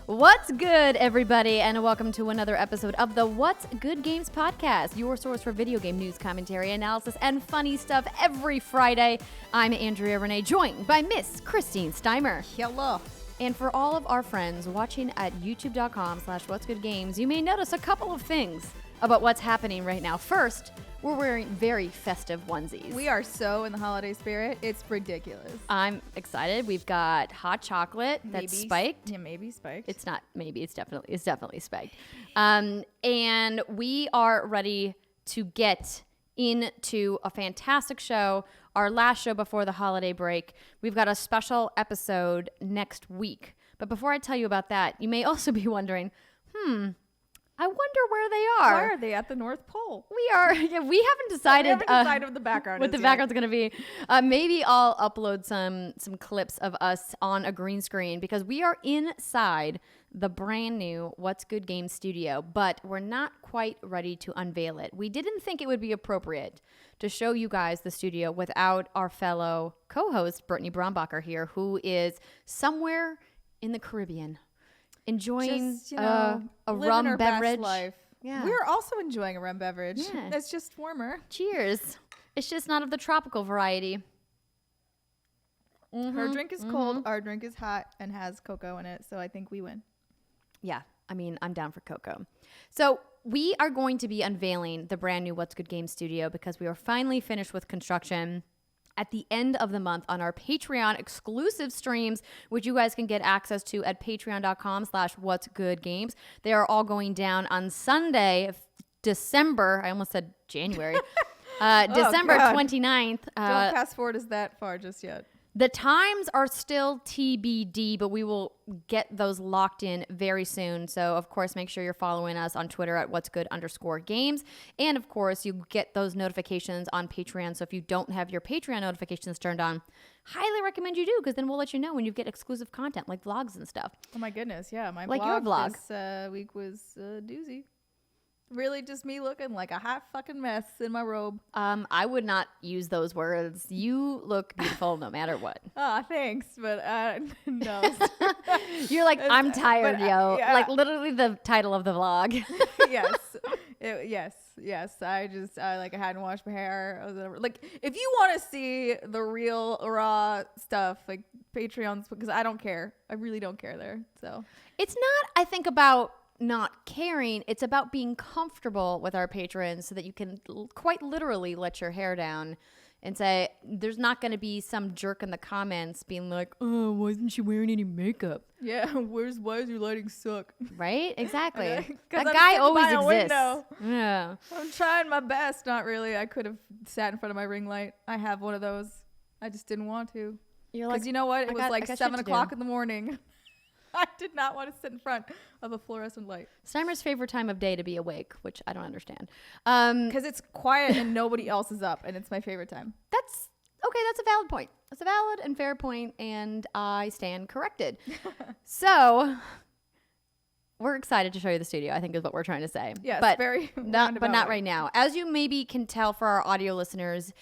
What's good, everybody, and welcome to another episode of the What's Good Games podcast, your source for video game news, commentary, analysis, and funny stuff every Friday. I'm Andrea Renee, joined by Miss Christine Steimer. Hello. And for all of our friends watching at youtube.com/whatsgoodgames, you may notice a couple of things about what's happening right now. First, we're wearing very festive onesies. We are so in the holiday spirit. It's ridiculous. I'm excited. We've got hot chocolate that's spiked. Yeah, maybe spiked. It's not maybe. It's definitely spiked. And we are ready to get into a fantastic show. Our last show before the holiday break. We've got a special episode next week. But before I tell you about that, you may also be wondering, I wonder where they are. Why are they at the North Pole? We haven't decided. We haven't decided what the background what the background's going to be. Maybe I'll upload some clips of us on a green screen because we are inside the brand new What's Good Games studio, but we're not quite ready to unveil it. We didn't think it would be appropriate to show you guys the studio without our fellow co-host, Brittany Brombacher here, who is somewhere in the Caribbean. Enjoying just, a rum our beverage. Best life. Yeah. We're also enjoying a rum beverage. Yeah. It's just warmer. Cheers. It's just not of the tropical variety. Her drink is cold. Our drink is hot and has cocoa in it. So I think we win. Yeah. I mean, I'm down for cocoa. So we are going to be unveiling the brand new What's Good Games studio because we are finally finished with construction at the end of the month on our Patreon exclusive streams, which you guys can get access to at patreon.com/whatsgoodgames. They are all going down on Sunday, December. I almost said January. December 29th. Don't fast forward us that far just yet. The times are still TBD, but we will get those locked in very soon. So, of course, make sure you're following us on Twitter at whatsgood_games. And, of course, you get those notifications on Patreon. So if you don't have your Patreon notifications turned on, highly recommend you do, because then we'll let you know when you get exclusive content like vlogs and stuff. Oh, my goodness. Yeah, my like your vlog this week was a doozy. Really just me looking like a hot fucking mess in my robe. I would not use those words. You look beautiful no matter what. Oh, thanks. But no. You're like, I'm tired, yo. Yeah. Like literally the title of the vlog. Yes. I hadn't washed my hair. Like, if you want to see the real raw stuff, like Patreons, because I don't care. I really don't care there. So it's not, I think, about not caring. It's about being comfortable with our patrons so that you can quite literally let your hair down and say, there's not going to be some jerk in the comments being like, oh, why isn't she wearing any makeup? Yeah, why is your lighting suck? Right? Exactly. That I'm guy always by a exists. Window. Yeah. I'm trying my best. Not really. I could have sat in front of my ring light. I have one of those. I just didn't want to. You're like, because you know what? It was like 7 o'clock in in the morning. I did not want to sit in front of a fluorescent light. Steimer's favorite time of day to be awake, which I don't understand. Because it's quiet and nobody else is up, and it's my favorite time. That's okay. That's a valid point. That's a valid and fair point, and I stand corrected. So we're excited to show you the studio, I think is what we're trying to say. Yes, but very not right now. As you maybe can tell for our audio listeners,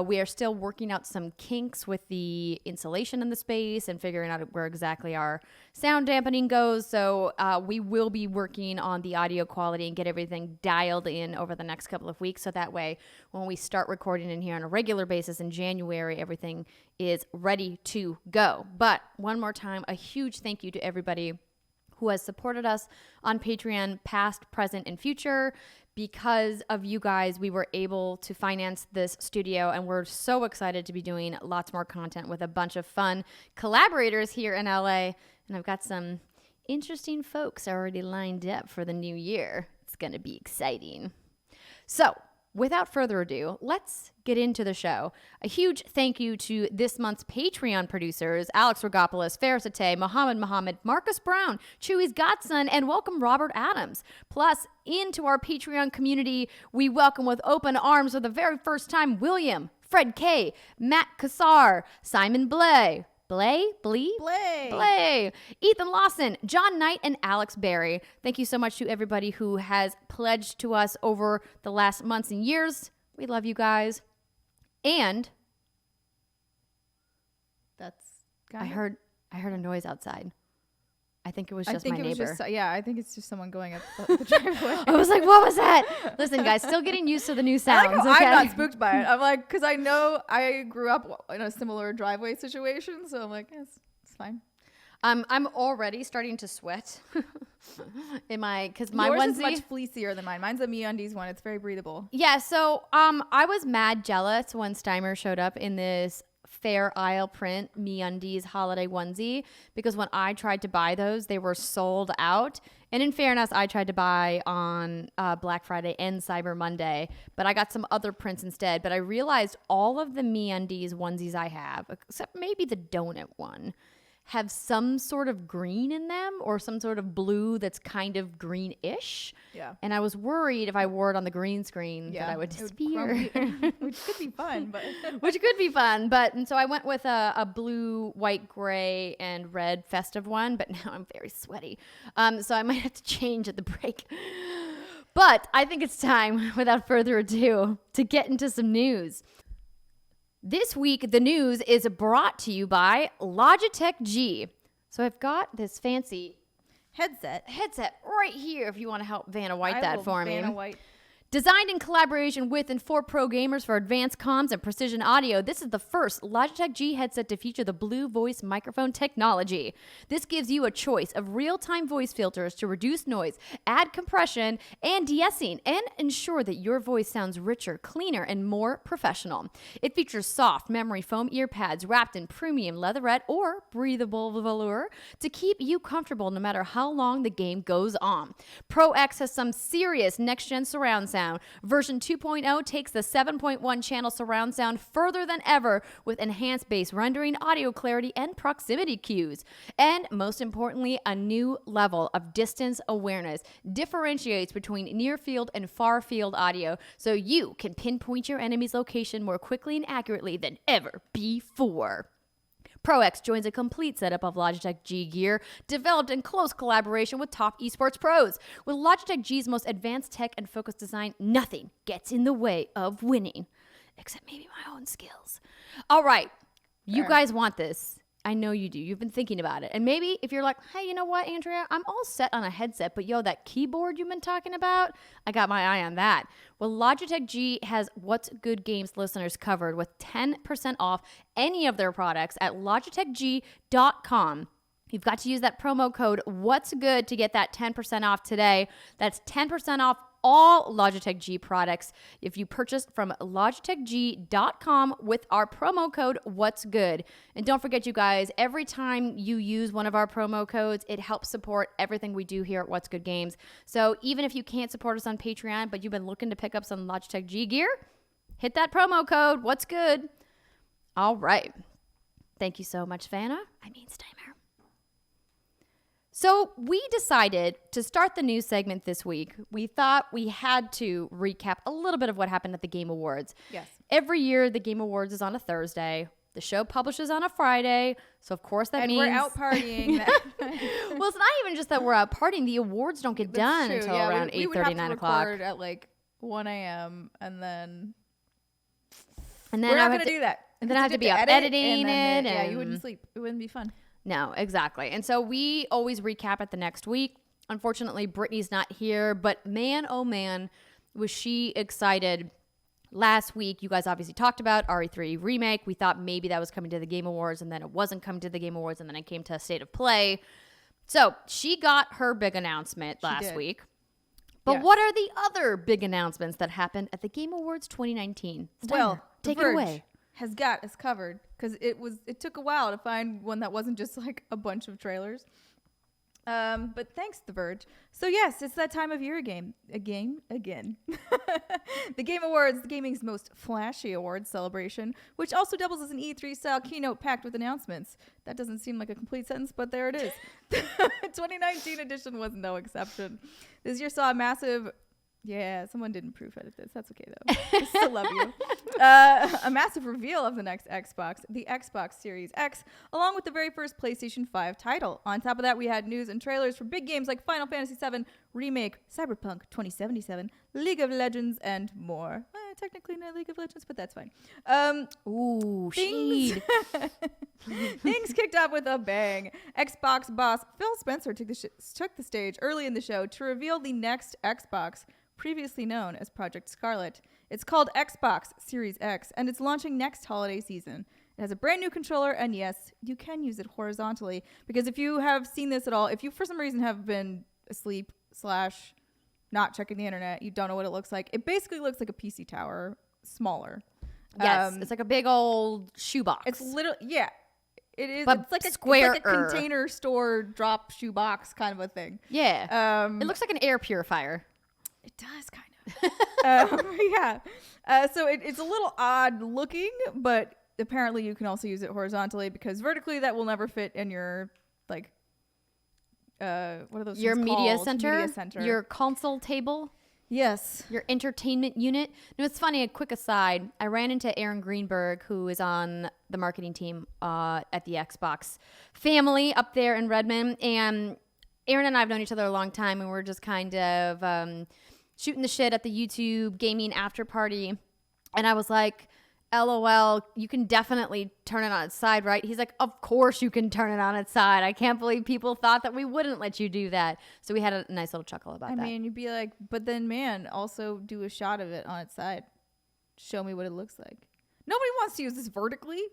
we are still working out some kinks with the insulation in the space and figuring out where exactly our sound dampening goes. So we will be working on the audio quality and get everything dialed in over the next couple of weeks. So that way, when we start recording in here on a regular basis in January, everything is ready to go. But one more time, a huge thank you to everybody who has supported us on Patreon, past, present, and future. Because of you guys, we were able to finance this studio, and we're so excited to be doing lots more content with a bunch of fun collaborators here in LA. And I've got some interesting folks already lined up for the new year. It's going to be exciting. So, without further ado, let's get into the show. A huge thank you to this month's Patreon producers, Alex Rigopulos, Faris Attieh, Mohammed Mohammed, Marcus Brown, Chewy's Godson, and welcome Robert Adams. Plus, into our Patreon community, we welcome with open arms for the very first time William, Fred K., Matt Kassar, Simon Blay, Ethan Lawson, John Knight, and Alex Berry. Thank you so much to everybody who has pledged to us over the last months and years. We love you guys. And that's I heard a noise outside. I think it was just my neighbor. I think it's just someone going up the driveway. I was like, what was that? Listen, guys, still getting used to the new sounds. I'm not spooked by it. I'm like, because I know I grew up in a similar driveway situation, so I'm like, it's fine. I'm already starting to sweat because my Yours onesie is much fleecier than mine. Mine's a MeUndies one. It's very breathable. Yeah, so I was mad jealous when Steimer showed up in this Fair Isle print MeUndies holiday onesie, because when I tried to buy those, they were sold out. And in fairness, I tried to buy on Black Friday and Cyber Monday, but I got some other prints instead. But I realized all of the MeUndies onesies I have, except maybe the donut one, have some sort of green in them or some sort of blue that's kind of greenish. Yeah. And I was worried if I wore it on the green screen that I would disappear. Which could be fun, but and so I went with a blue, white, gray, and red festive one, but now I'm very sweaty. So I might have to change at the break. But I think it's time, without further ado, to get into some news. This week, the news is brought to you by Logitech G. So I've got this fancy headset right here if you want to help Vanna White that for me. Vanna White. Designed in collaboration with and for pro gamers for advanced comms and precision audio, this is the first Logitech G headset to feature the Blue Voice microphone technology. This gives you a choice of real-time voice filters to reduce noise, add compression and de-essing, and ensure that your voice sounds richer, cleaner, and more professional. It features soft memory foam ear pads wrapped in premium leatherette or breathable velour to keep you comfortable no matter how long the game goes on. Pro X has some serious next-gen surround sound. Version 2.0 takes the 7.1 channel surround sound further than ever with enhanced bass rendering, audio clarity, and proximity cues. And most importantly, a new level of distance awareness differentiates between near field and far field audio so you can pinpoint your enemy's location more quickly and accurately than ever before. ProX joins a complete setup of Logitech G gear developed in close collaboration with top esports pros. With Logitech G's most advanced tech and focused design, nothing gets in the way of winning, except maybe my own skills. All right, you guys want this. I know you do. You've been thinking about it. And maybe if you're like, hey, you know what, Andrea? I'm all set on a headset, but that keyboard you've been talking about, I got my eye on that. Well, Logitech G has What's Good Games listeners covered with 10% off any of their products at logitechg.com. You've got to use that promo code What's Good to get that 10% off today. That's 10% off all Logitech G products if you purchase from logitechg.com with our promo code What's Good. And don't forget, you guys, every time you use one of our promo codes, it helps support everything we do here at What's Good Games. So even if you can't support us on Patreon, but you've been looking to pick up some Logitech G gear, hit that promo code What's Good. All right. Thank you so much, Vanna. Steimer. So we decided to start the news segment this week. We thought we had to recap a little bit of what happened at the Game Awards. Yes. Every year, the Game Awards is on a Thursday. The show publishes on a Friday. So, of course, that means... we're out partying. Well, it's not even just that we're out partying. The awards don't get done until around 8:30, 9 o'clock. We would have to record at 1 a.m. and then we're not going to do that. And then I have to be up editing it. Yeah, you wouldn't sleep. It wouldn't be fun. No, exactly. And so we always recap it the next week. Unfortunately, Brittany's not here, but man, oh man, was she excited. Last week, you guys obviously talked about RE3 Remake. We thought maybe that was coming to the Game Awards, and then it wasn't coming to the Game Awards, and then it came to State of Play. So she got her big announcement last week. But what are the other big announcements that happened at the Game Awards 2019? Steimer, well, take it away. Has got us covered because it took a while to find one that wasn't just like a bunch of trailers. But thanks, The Verge. So yes, it's that time of year again. The Game Awards, the gaming's most flashy awards celebration, which also doubles as an E3 style keynote packed with announcements. That doesn't seem like a complete sentence, but there it is. 2019 edition was no exception. This year saw a massive... Yeah, someone didn't proof edit this. That's okay, though. I still love you. A massive reveal of the next Xbox, the Xbox Series X, along with the very first PlayStation 5 title. On top of that, we had news and trailers for big games like Final Fantasy VII Remake, Cyberpunk 2077, League of Legends, and more. technically in League of Legends, but that's fine. Ooh, Things, shade. things kicked off with a bang. Xbox boss Phil Spencer took the stage early in the show to reveal the next Xbox, previously known as Project Scarlet. It's called Xbox Series X, and it's launching next holiday season. It has a brand new controller, and yes, you can use it horizontally, because if you have seen this at all, if you for some reason have been asleep / not checking the internet, you don't know what it looks like. It basically looks like a PC tower, smaller. Yes, it's like a big old shoebox. It's literally, yeah. It is. But it's like square-er. It's like a container store drop shoebox kind of a thing. Yeah. It looks like an air purifier. It does kind of. Yeah. So it's a little odd looking, but apparently you can also use it horizontally, because vertically that will never fit in your like what are those Your things media called? center, Media center. your console table, Yes. your entertainment unit. No, it's funny. A quick aside: I ran into Aaron Greenberg, who is on the marketing team at the Xbox family up there in Redmond, and Aaron and I have known each other a long time, and we're just kind of shooting the shit at the YouTube gaming after party, and I was like, LOL, you can definitely turn it on its side, right? He's like, of course you can turn it on its side. I can't believe people thought that we wouldn't let you do that. So we had a nice little chuckle about that. I mean, you'd be like, but then, man, also do a shot of it on its side. Show me what it looks like. Nobody wants to use this vertically.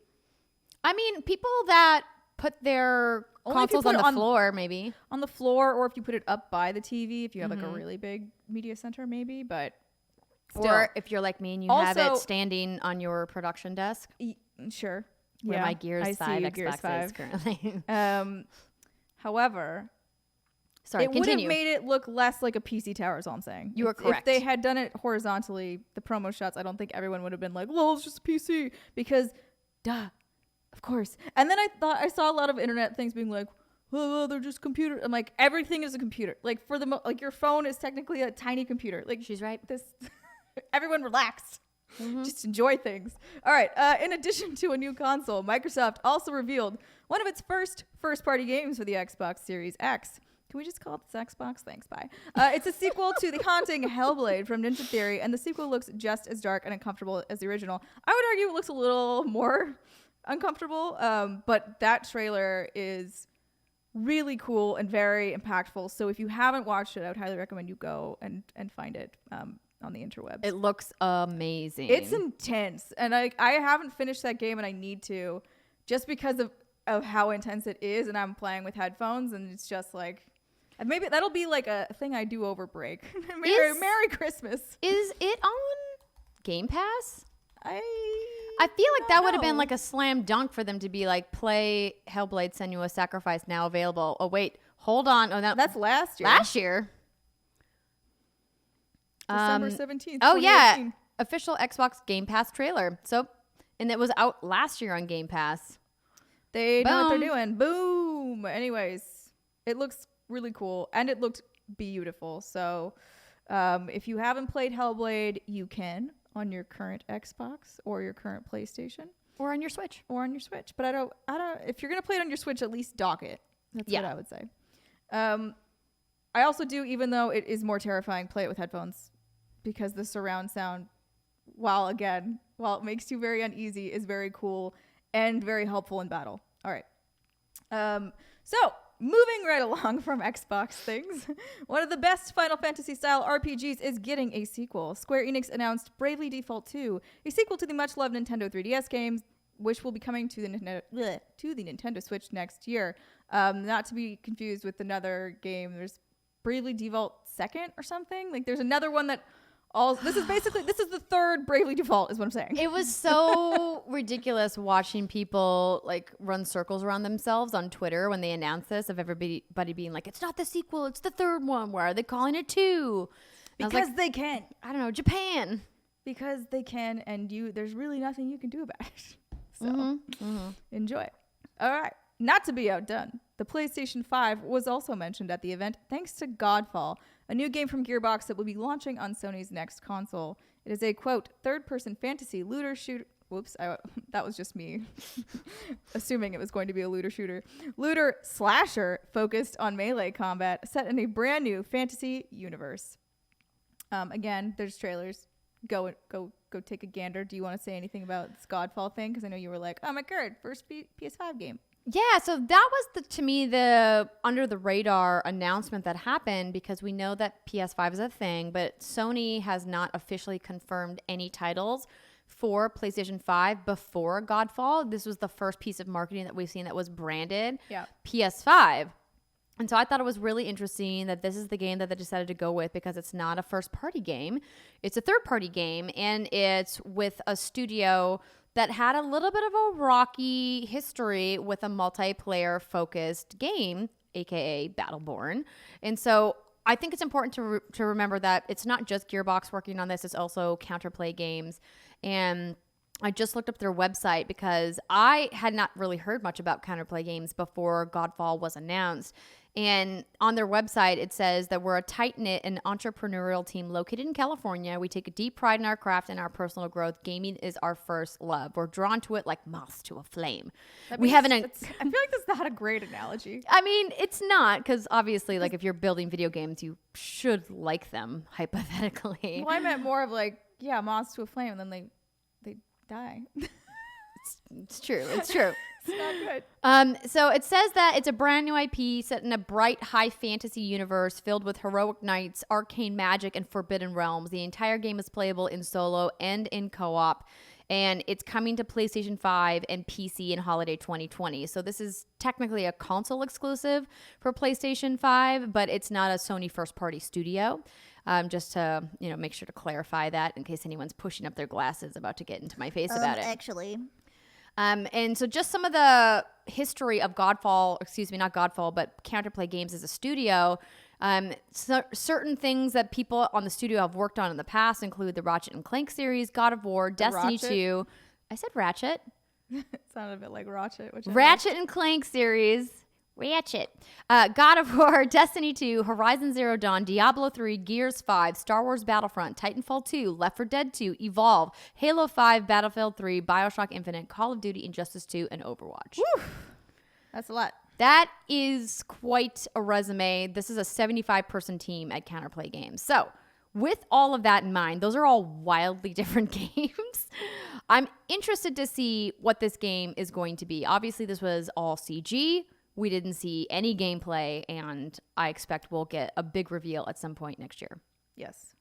I mean, people that put their Only if you consoles put on it the on- floor, maybe. On the floor, or if you put it up by the TV, if you have like a really big media center, maybe. But still. Or if you're like me and you have Also- it standing on your production desk, Sure. where my Gears I 5 see you, Xbox Gears 5. is currently. However, Sorry, it would have continue. made it look less like a PC tower, is all I'm saying. You are If correct. they had done it horizontally, the promo shots, I don't think everyone would have been like, well, it's just a PC. Because, duh, of course. And then I saw a lot of internet things being like, oh, they're just computer. I'm like, everything is a computer. Like, for the like, your phone is technically a tiny computer. Like, She's right. this, everyone relax. Just enjoy things. All right. In addition to a new console, Microsoft also revealed one of its first-party games for the Xbox Series X. Can we just call it this Xbox? Thanks, bye. It's a sequel to The Haunting Hellblade from Ninja Theory, and the sequel looks just as dark and uncomfortable as the original. I would argue it looks a little more uncomfortable, but that trailer is really cool and very impactful. So if you haven't watched it, I would highly recommend you go and find it on the interwebs. It looks amazing. It's intense, and I haven't finished that game, and I need to, just because of how intense it is, and I'm playing with headphones, and it's just like, and maybe that'll be like a thing I do over break. Merry Christmas. Is it on Game Pass? I feel like that would have been know. like a slam dunk for them to be like, play Hellblade Senua's Sacrifice now available. Oh, wait. Hold on. Oh, no. That's last year. Last year. December 17th. Oh, yeah. 2018. Official Xbox Game Pass trailer. So, and it was out last year on Game Pass. They know what they're Boom. doing. Boom. Anyways, it looks really cool, and it looked beautiful. So if you haven't played Hellblade, you can on your current Xbox or your current PlayStation Or on your Switch. or on your Switch. But I don't if you're going to play it on your Switch, at least dock it. That's what I would say. I also do, even though it is more terrifying, play it with headphones, because the surround sound, while it makes you very uneasy, is very cool and very helpful in battle. All right. So moving right along from Xbox things, one of the best Final Fantasy style RPGs is getting a sequel. Square Enix announced Bravely Default 2, a sequel to the much loved Nintendo 3DS games, which will be coming to the Nintendo Switch next year. Not to be confused with another game. There's Bravely Default 2nd or something. Like, there's another one that this is the third Bravely Default, is what I'm saying. It was so ridiculous watching people like run circles around themselves on Twitter when they announced this, of everybody being like, it's not the sequel, it's the third one. Why are they calling it 2? And I was Because like, they can. I don't know, Japan. Because they can, and there's really nothing you can do about it. So enjoy. All right. Not to be outdone, the PlayStation 5 was also mentioned at the event thanks to Godfall, a new game from Gearbox that will be launching on Sony's next console. It is a, quote, third-person fantasy looter shooter. Whoops, that was just me assuming it was going to be a looter shooter. Looter slasher focused on melee combat, set in a brand new fantasy universe. Again, there's trailers. go take a gander. Do you want to say anything about this Godfall thing? Because I know you were like, oh my god, first PS5 game. Yeah, so that was to me the under the radar announcement that happened, because we know that PS5 is a thing, but Sony has not officially confirmed any titles for PlayStation 5 before Godfall. This was the first piece of marketing that we've seen that was branded PS5. And so I thought it was really interesting that this is the game that they decided to go with, because it's not a first-party game. It's a third-party game, and it's with a studio that had a little bit of a rocky history with a multiplayer-focused game, aka Battleborn. And so I think it's important to remember that it's not just Gearbox working on this, it's also Counterplay Games. And I just looked up their website because I had not really heard much about Counterplay Games before Godfall was announced. And on their website, it says that we're a tight-knit and entrepreneurial team located in California. We take a deep pride in our craft and our personal growth. Gaming is our first love. We're drawn to it like moths to a flame. I feel like that's not a great analogy. I mean, it's not, because obviously, like, if you're building video games, you should like them, hypothetically. Well, I meant more of like, yeah, moths to a flame, and then they die. It's true. It's true. It's not good. So it says that it's a brand new IP set in a bright, high fantasy universe filled with heroic knights, arcane magic, and forbidden realms. The entire game is playable in solo and in co-op, and it's coming to PlayStation 5 and PC in holiday 2020. So this is technically a console exclusive for PlayStation 5, but it's not a Sony first-party studio. Just to, make sure to clarify that in case anyone's pushing up their glasses about to get into my face about it. Actually. And so just some of the history of not Godfall, but Counterplay Games as a studio. Certain things that people on the studio have worked on in the past include the Ratchet and Clank series, God of War, Destiny 2. I said Ratchet. It sounded a bit like Ratchet. Ratchet and Clank series. Ratchet. God of War, Destiny 2, Horizon Zero Dawn, Diablo 3, Gears 5, Star Wars Battlefront, Titanfall 2, Left 4 Dead 2, Evolve, Halo 5, Battlefield 3, Bioshock Infinite, Call of Duty, Injustice 2, and Overwatch. Woo! That's a lot. That is quite a resume. This is a 75-person team at Counterplay Games. So with all of that in mind, those are all wildly different games. I'm interested to see what this game is going to be. Obviously, this was all CG. We didn't see any gameplay, and I expect we'll get a big reveal at some point next year. Yes,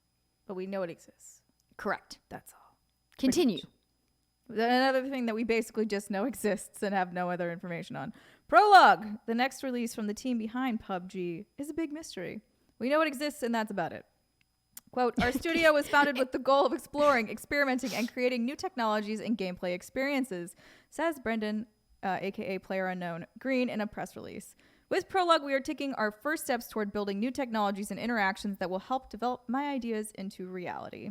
but we know it exists. Correct. That's all. Continue. Another thing that we basically just know exists and have no other information on. Prologue, the next release from the team behind PUBG, is a big mystery. We know it exists, and that's about it. Quote, our studio was founded with the goal of exploring, experimenting, and creating new technologies and gameplay experiences, says Brendan, aka PlayerUnknown Green, in a press release. With Prologue, we are taking our first steps toward building new technologies and interactions that will help develop my ideas into reality.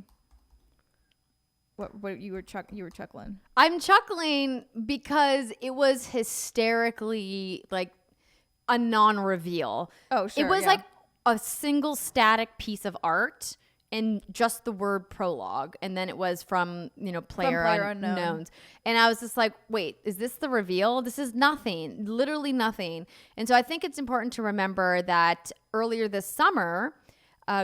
What you were chuckling? I'm chuckling because it was hysterically like a non-reveal. Oh, sure. It was like a single static piece of art and just the word Prologue, and then it was from player unknowns, and I was just like, wait, is this the reveal? This is nothing, literally nothing. And so I think it's important to remember that earlier this summer,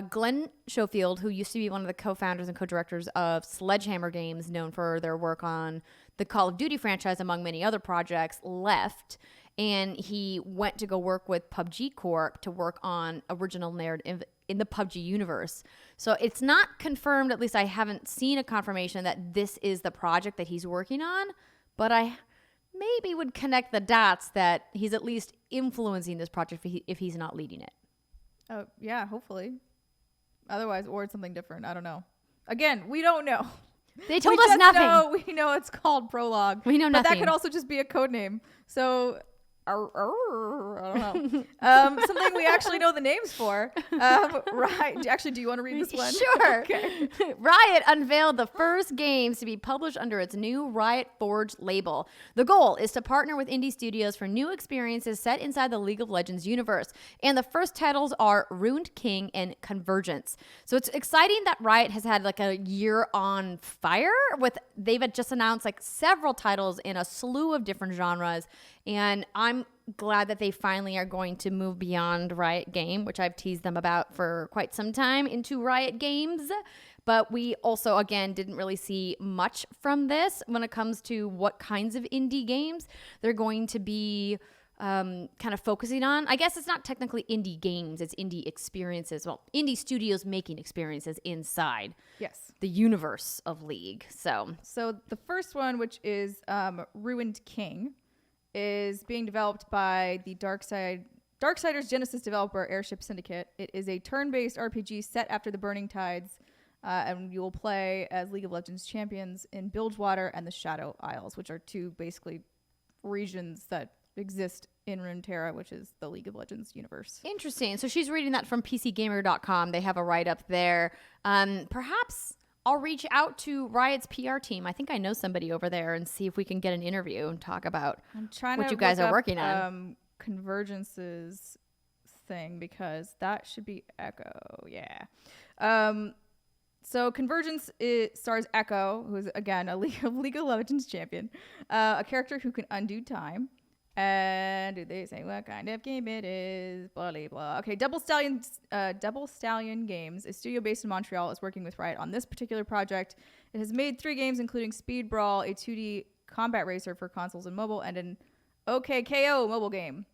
Glenn Schofield, who used to be one of the co-founders and co-directors of Sledgehammer Games, known for their work on the Call of Duty franchise among many other projects, left, and he went to go work with PUBG Corp to work on original narrative in the PUBG universe. So it's not confirmed, at least I haven't seen a confirmation that this is the project that he's working on, but I maybe would connect the dots that he's at least influencing this project if he's not leading it. Oh, yeah, hopefully. Otherwise, or it's something different. I don't know. Again, we don't know. They told us nothing. We know it's called Prologue. We know nothing. But that could also just be a code name. So I don't know. Something we actually know the names for. Right. Actually, do you want to read this one? Sure. Okay. Riot unveiled the first games to be published under its new Riot Forge label. The goal is to partner with indie studios for new experiences set inside the League of Legends universe. And the first titles are Ruined King and Convergence. So it's exciting that Riot has had like a year on fire they've just announced like several titles in a slew of different genres. And I'm glad that they finally are going to move beyond Riot Game, which I've teased them about for quite some time, into Riot Games. But we also, again, didn't really see much from this when it comes to what kinds of indie games they're going to be kind of focusing on. I guess it's not technically indie games, it's indie experiences. Well, indie studios making experiences inside the universe of League. So the first one, which is Ruined King, is being developed by the Darksiders Genesis developer Airship Syndicate. It is a turn-based RPG set after the Burning Tides, and you will play as League of Legends champions in Bilgewater and the Shadow Isles, which are two basically regions that exist in Runeterra, which is the League of Legends universe. Interesting. So she's reading that from PCGamer.com. They have a write-up there. Perhaps I'll reach out to Riot's PR team. I think I know somebody over there, and see if we can get an interview and talk about what you guys are working on. Convergence's thing, because that should be Echo. Yeah. So Convergence stars Echo, who is, again, a League of Legends champion, a character who can undo time. And do they say what kind of game it is? Blah, blah, blah. Okay, Double Stallion Games, a studio based in Montreal, is working with Riot on this particular project. It has made 3 games, including Speed Brawl, a 2D combat racer for consoles and mobile, and an OKKO mobile game.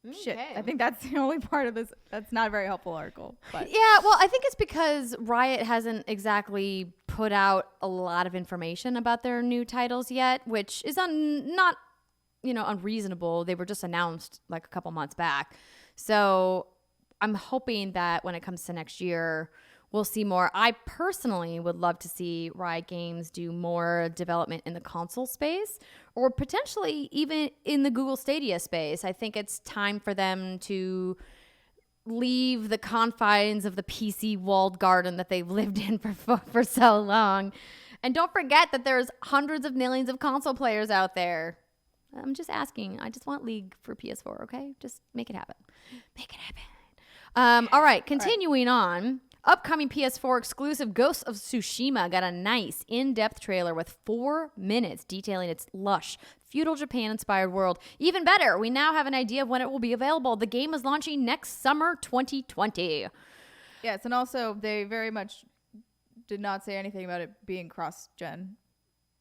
Okay. Shit, I think that's the only part of this. That's not a very helpful article. But. Yeah, well, I think it's because Riot hasn't exactly put out a lot of information about their new titles yet, which is not unreasonable. They were just announced like a couple months back. So I'm hoping that when it comes to next year, we'll see more. I personally would love to see Riot Games do more development in the console space, or potentially even in the Google Stadia space. I think it's time for them to leave the confines of the PC walled garden that they've lived in for so long. And don't forget that there's hundreds of millions of console players out there. I'm just asking. I just want League for PS4, okay? Just make it happen. Make it happen. All right, continuing on. Upcoming PS4 exclusive Ghost of Tsushima got a nice in-depth trailer with 4 minutes detailing its lush, feudal Japan-inspired world. Even better, we now have an idea of when it will be available. The game is launching next summer 2020. Yes, and also they very much did not say anything about it being cross-gen.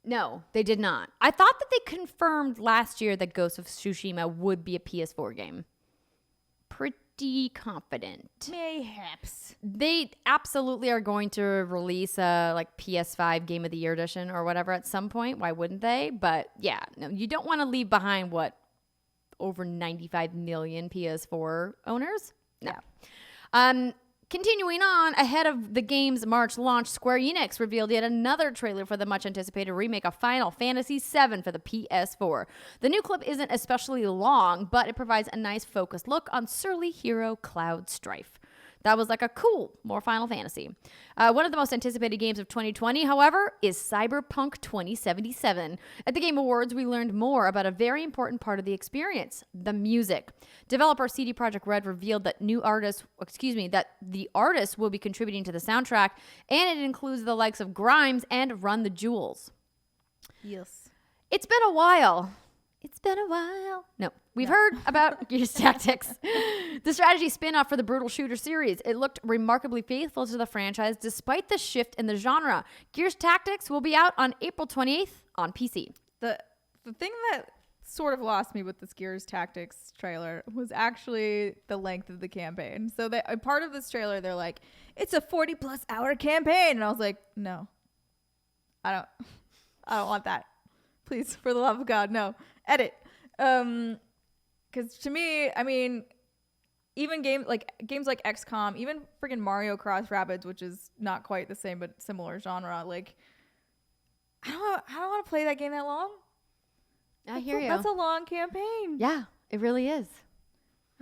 No, they did not. I thought that they confirmed last year that Ghost of Tsushima would be a PS4 game. Pretty confident. Mayhaps. They absolutely are going to release a PS5 Game of the Year edition or whatever at some point. Why wouldn't they? But yeah, no, you don't want to leave behind over 95 million PS4 owners? No. Yeah. Continuing on, ahead of the game's March launch, Square Enix revealed yet another trailer for the much-anticipated remake of Final Fantasy VII for the PS4. The new clip isn't especially long, but it provides a nice focused look on surly hero Cloud Strife. That was like a cool, more Final Fantasy. One of the most anticipated games of 2020, however, is Cyberpunk 2077. At the Game Awards, we learned more about a very important part of the experience, the music. Developer CD Projekt Red revealed that that the artists will be contributing to the soundtrack, and it includes the likes of Grimes and Run the Jewels. Yes. It's been a while. No, we've heard about Gears Tactics, the strategy spin-off for the Brutal Shooter series. It looked remarkably faithful to the franchise despite the shift in the genre. Gears Tactics will be out on April 28th on PC. The thing that sort of lost me with this Gears Tactics trailer was actually the length of the campaign. So a part of this trailer, they're like, it's a 40+ hour campaign. And I was like, no, I don't want that. Please, for the love of God, no. Edit. Because to me, I mean, even games like XCOM, even freaking Mario Cross Rabbids, which is not quite the same but similar genre, like I don't want to play that game that long. I hear you. That's a long campaign. Yeah, it really is.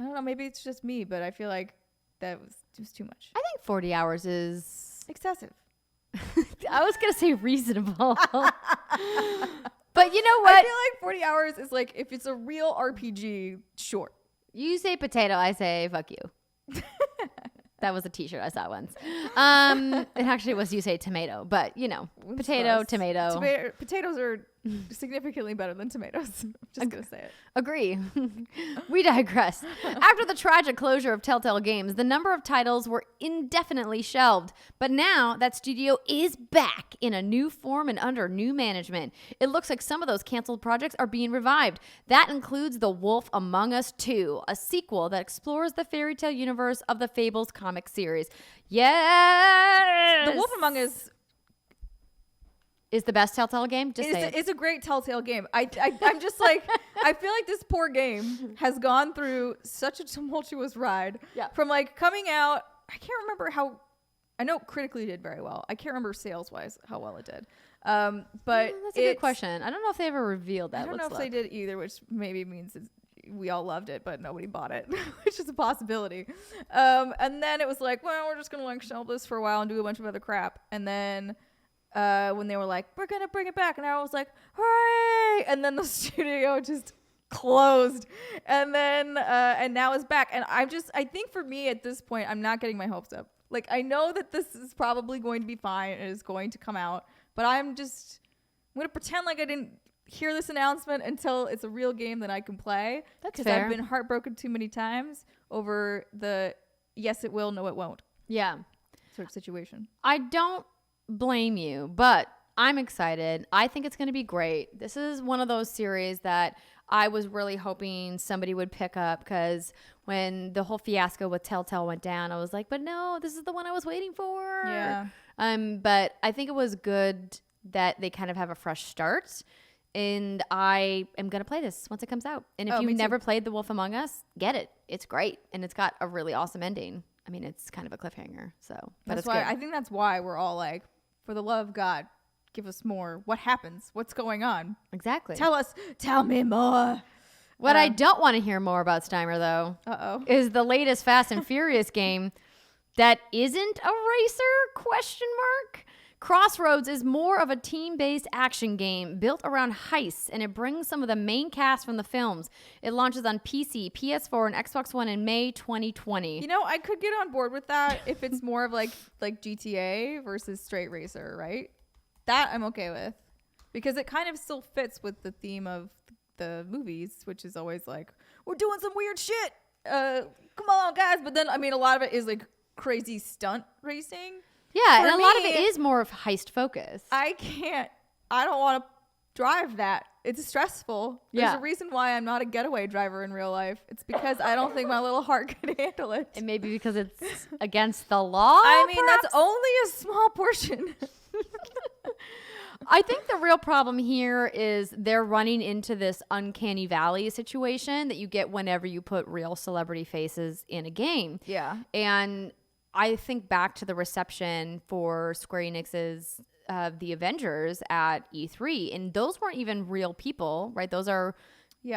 I don't know. Maybe it's just me, but I feel like that was just too much. I think 40 hours is excessive. I was gonna say reasonable. But you know what? I feel like 40 hours is like, if it's a real RPG, short. You say potato, I say fuck you. That was a t-shirt I saw once. It actually was you say tomato, but Potato, tomato. Potatoes are significantly better than tomatoes. Just gonna say it. Agree. We digress. After the tragic closure of Telltale Games, the number of titles were indefinitely shelved. But now that studio is back in a new form and under new management. It looks like some of those canceled projects are being revived. That includes The Wolf Among Us 2, a sequel that explores the fairy tale universe of the Fables comic series. Yes! The Wolf Among Us is the best Telltale game. Just say it. It's a great Telltale game. I'm just like, I feel like this poor game has gone through such a tumultuous ride. Yeah. From like coming out, I can't remember how. I know critically did very well. I can't remember sales wise how well it did. But that's a good question. I don't know if they ever revealed that. I don't know if they did either, which maybe means we all loved it, but nobody bought it, which is a possibility. And then it was like, well, we're just gonna like shelve this for a while and do a bunch of other crap. And then when they were like, we're gonna bring it back, and I was like, hooray! And then the studio just closed, and then and now it's back. And I think for me at this point, I'm not getting my hopes up. Like, I know that this is probably going to be fine and is going to come out, but I'm gonna pretend like I didn't hear this announcement until it's a real game that I can play. That's because fair. I've been heartbroken too many times over the yes it will, no it won't Yeah. sort of situation. I don't blame you, but I'm excited. I think it's going to be great. This is one of those series that I was really hoping somebody would pick up, because when the whole fiasco with Telltale went down, I was like, but no, this is the one I was waiting for. Yeah. But I think it was good that they kind of have a fresh start, and I am going to play this once it comes out. And if you've never played The Wolf Among Us, get it. It's great, and it's got a really awesome ending. I mean, it's kind of a cliffhanger, so. But That's why I think that's why we're all like, for the love of God, give us more. What happens? What's going on? Exactly. Tell me more. What I don't want to hear more about, Steimer, though, is the latest Fast and Furious game that isn't a racer, ? Crossroads is more of a team-based action game built around heists, and it brings some of the main cast from the films. It launches on PC, PS4, and Xbox One in May 2020. You know, I could get on board with that if it's more of like GTA versus straight racer, right? That I'm okay with, because it kind of still fits with the theme of the movies, which is always like, we're doing some weird shit. Come on, guys. But then, I mean, a lot of it is like crazy stunt racing. Yeah, and a lot of it is more of heist focus. I don't want to drive that. It's stressful. There's a reason why I'm not a getaway driver in real life. It's because I don't think my little heart could handle it. And maybe because it's against the law, I mean, perhaps? that's only a small portion. I think the real problem here is they're running into this uncanny valley situation that you get whenever you put real celebrity faces in a game. Yeah. And I think back to the reception for Square Enix's The Avengers at E3, and those weren't even real people, right? Those are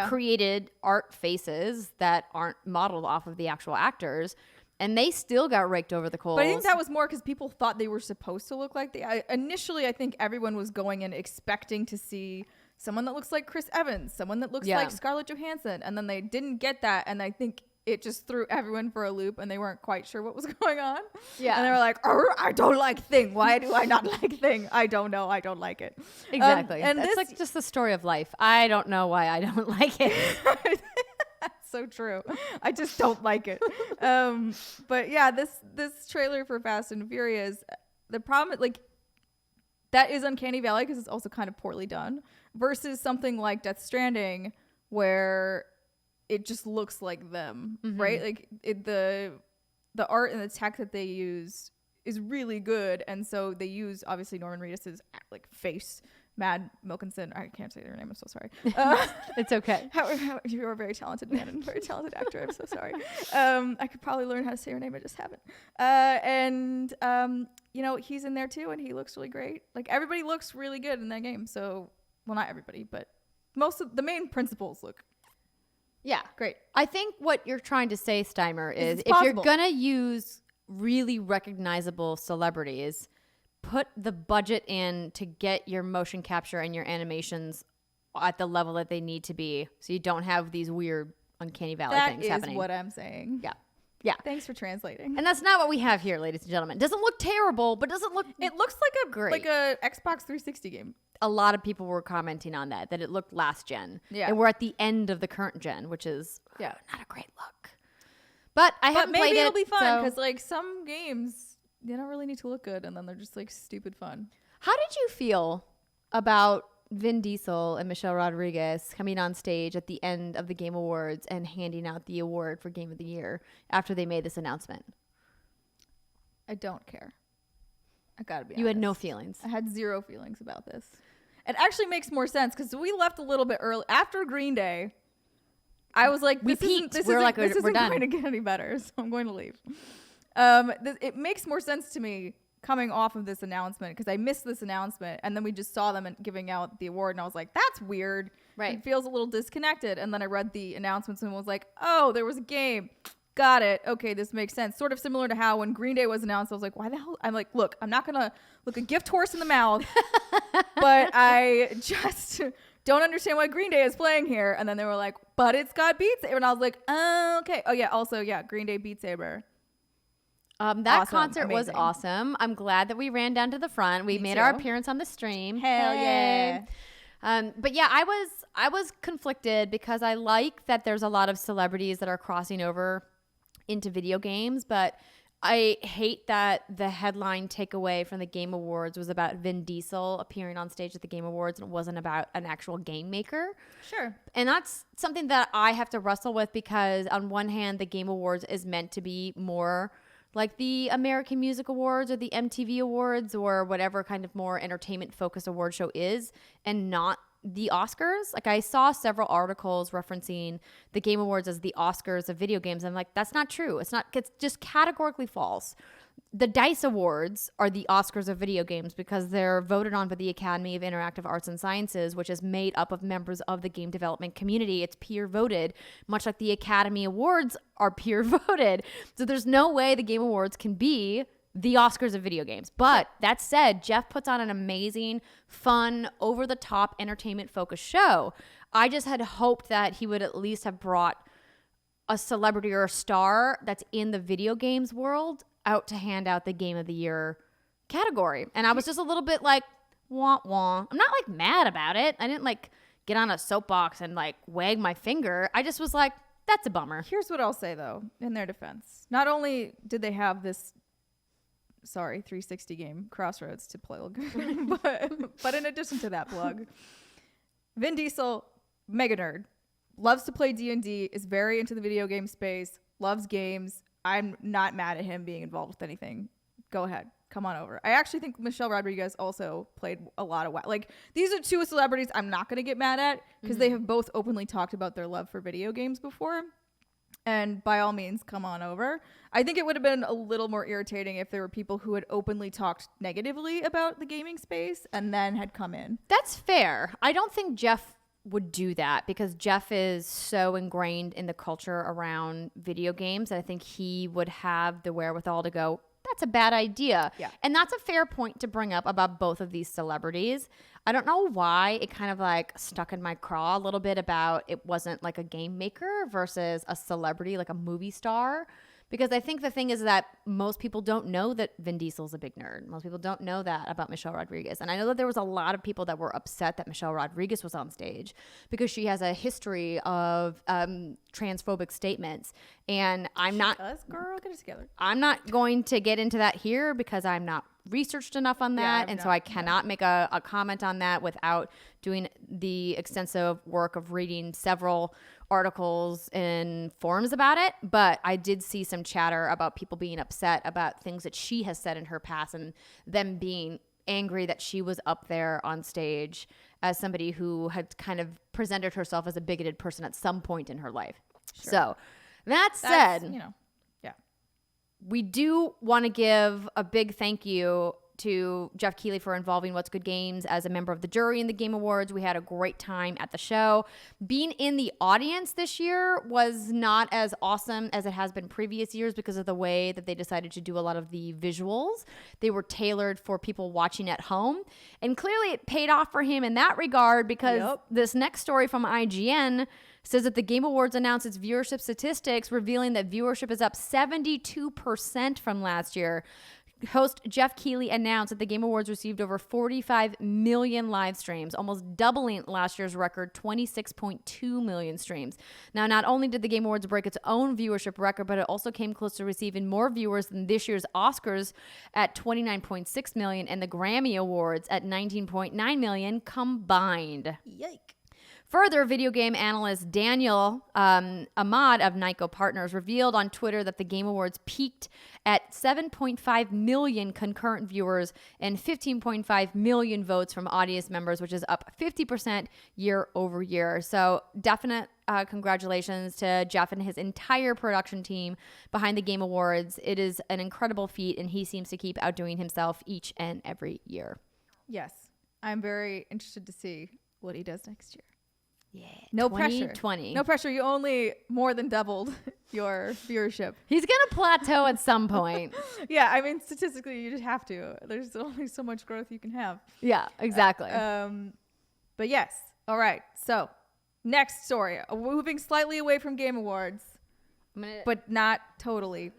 created art faces that aren't modeled off of the actual actors, and they still got raked over the coals. But I think that was more because people thought they were supposed to look like initially, I think everyone was going in expecting to see someone that looks like Chris Evans, someone that looks like Scarlett Johansson, and then they didn't get that, and I think it just threw everyone for a loop, and they weren't quite sure what was going on. Yeah. And they were like, I don't like Thing. Why do I not like Thing? I don't know. I don't like it. Exactly. And it's like just the story of life. I don't know why I don't like it. That's so true. I just don't like it. But yeah, this trailer for Fast and Furious, the problem, like, that is Uncanny Valley because it's also kind of poorly done, versus something like Death Stranding where it just looks like them, right? Like the art and the tech that they use is really good, and so they use obviously Norman Reedus's like face, Mad Milkinson. I can't say their name. I'm so sorry. It's okay. You're a very talented man and very talented actor. I'm so sorry. I could probably learn how to say her name. I just haven't. You know, he's in there too, and he looks really great. Like, everybody looks really good in that game. So, well, not everybody, but most of the main principals look. Yeah. Great. I think what you're trying to say, Steimer, is if you're going to use really recognizable celebrities, put the budget in to get your motion capture and your animations at the level that they need to be, so you don't have these weird uncanny valley things happening. That is what I'm saying. Yeah. Yeah. Thanks for translating. And that's not what we have here, ladies and gentlemen. Doesn't look terrible, but doesn't look. It looks like great. a Xbox 360 game. A lot of people were commenting on that it looked last gen. Yeah. And we're at the end of the current gen, which is not a great look. But I haven't played it. Maybe it'll be fun because like some games, they don't really need to look good, and then they're just like stupid fun. How did you feel about Vin Diesel and Michelle Rodriguez coming on stage at the end of the Game Awards and handing out the award for Game of the Year after they made this announcement? I don't care. I gotta be honest. You had no feelings. I had zero feelings about this. It actually makes more sense because we left a little bit early after Green Day. I was like, this isn't going to get any better, so I'm going to leave. It makes more sense to me coming off of this announcement because I missed this announcement, and then we just saw them giving out the award, and I was like, that's weird. Right. It feels a little disconnected. And then I read the announcements and was like, oh, there was a game. Got it. Okay, this makes sense. Sort of similar to how when Green Day was announced, I was like, why the hell? I'm like, look, I'm not going to look a gift horse in the mouth, but I just don't understand why Green Day is playing here. And then they were like, but it's got Beat Saber. And I was like, oh, okay. Oh, yeah. Also, yeah, Green Day Beat Saber. That awesome. concert Amazing. was awesome. I'm glad that we ran down to the front. We made our appearance on the stream. Hell yeah. But yeah, I was conflicted because I like that there's a lot of celebrities that are crossing over into video games, but I hate that the headline takeaway from the Game Awards was about Vin Diesel appearing on stage at the Game Awards, and it wasn't about an actual game maker. Sure. And that's something that I have to wrestle with because on one hand, the Game Awards is meant to be more like the American Music Awards or the MTV Awards or whatever kind of more entertainment focused award show is, and not the Oscars. Like I saw several articles referencing the Game Awards as the Oscars of video games. I'm like, that's not true. It's just categorically false. The DICE Awards are the Oscars of video games because they're voted on by the Academy of Interactive Arts and Sciences, which is made up of members of the game development community. It's peer voted, much like the Academy Awards are peer voted. So there's no way the Game Awards can be the Oscars of video games. But that said, Jeff puts on an amazing, fun, over-the-top, entertainment-focused show. I just had hoped that he would at least have brought a celebrity or a star that's in the video games world out to hand out the Game of the Year category. And I was just a little bit like, wah, wah. I'm not like mad about it. I didn't like get on a soapbox and like wag my finger. I just was like, that's a bummer. Here's what I'll say though, in their defense. Not only did they have this 360 game Crossroads to plug, but in addition to that plug, Vin Diesel, mega nerd, loves to play D&D, is very into the video game space, loves games. I'm not mad at him being involved with anything. Go ahead. Come on over. I actually think Michelle Rodriguez also played a lot of like these are two celebrities I'm not going to get mad at because they have both openly talked about their love for video games before. And by all means, come on over. I think it would have been a little more irritating if there were people who had openly talked negatively about the gaming space and then had come in. That's fair. I don't think Jeff would do that because Jeff is so ingrained in the culture around video games. I think he would have the wherewithal to go, that's a bad idea. Yeah. And that's a fair point to bring up about both of these celebrities. I don't know why it kind of like stuck in my craw a little bit about it wasn't like a game maker versus a celebrity, like a movie star. Because I think the thing is that most people don't know that Vin Diesel's a big nerd. Most people don't know that about Michelle Rodriguez. And I know that there was a lot of people that were upset that Michelle Rodriguez was on stage because she has a history of transphobic statements. And I'm not... Girl, get it together. I'm not going to get into that here because I'm not researched enough on that. So I cannot make a comment on that without doing the extensive work of reading several articles and forums about it. But I did see some chatter about people being upset about things that she has said in her past and them being angry that she was up there on stage as somebody who had kind of presented herself as a bigoted person at some point in her life. Sure. So that's said, we do want to give a big thank you to Jeff Keighley for involving What's Good Games as a member of the jury in the Game Awards. We had a great time at the show. Being in the audience this year was not as awesome as it has been previous years because of the way that they decided to do a lot of the visuals. They were tailored for people watching at home. And clearly it paid off for him in that regard because this next story from IGN says that the Game Awards announced its viewership statistics, revealing that viewership is up 72% from last year. Host Jeff Keighley announced that the Game Awards received over 45 million live streams, almost doubling last year's record 26.2 million streams. Now, not only did the Game Awards break its own viewership record, but it also came close to receiving more viewers than this year's Oscars at 29.6 million and the Grammy Awards at 19.9 million combined. Yike. Further, video game analyst Daniel Ahmad of Nyko Partners revealed on Twitter that the Game Awards peaked at 7.5 million concurrent viewers and 15.5 million votes from audience members, which is up 50% year over year. So definite congratulations to Jeff and his entire production team behind the Game Awards. It is an incredible feat, and he seems to keep outdoing himself each and every year. Yes. I'm very interested to see what he does next year. Yeah. No pressure. 2020. No pressure. You only more than doubled your viewership. He's going to plateau at some point. Yeah. I mean, statistically, you just have to. There's only so much growth you can have. Yeah, exactly. But yes. All right. So next story. Moving slightly away from Game Awards, but not totally.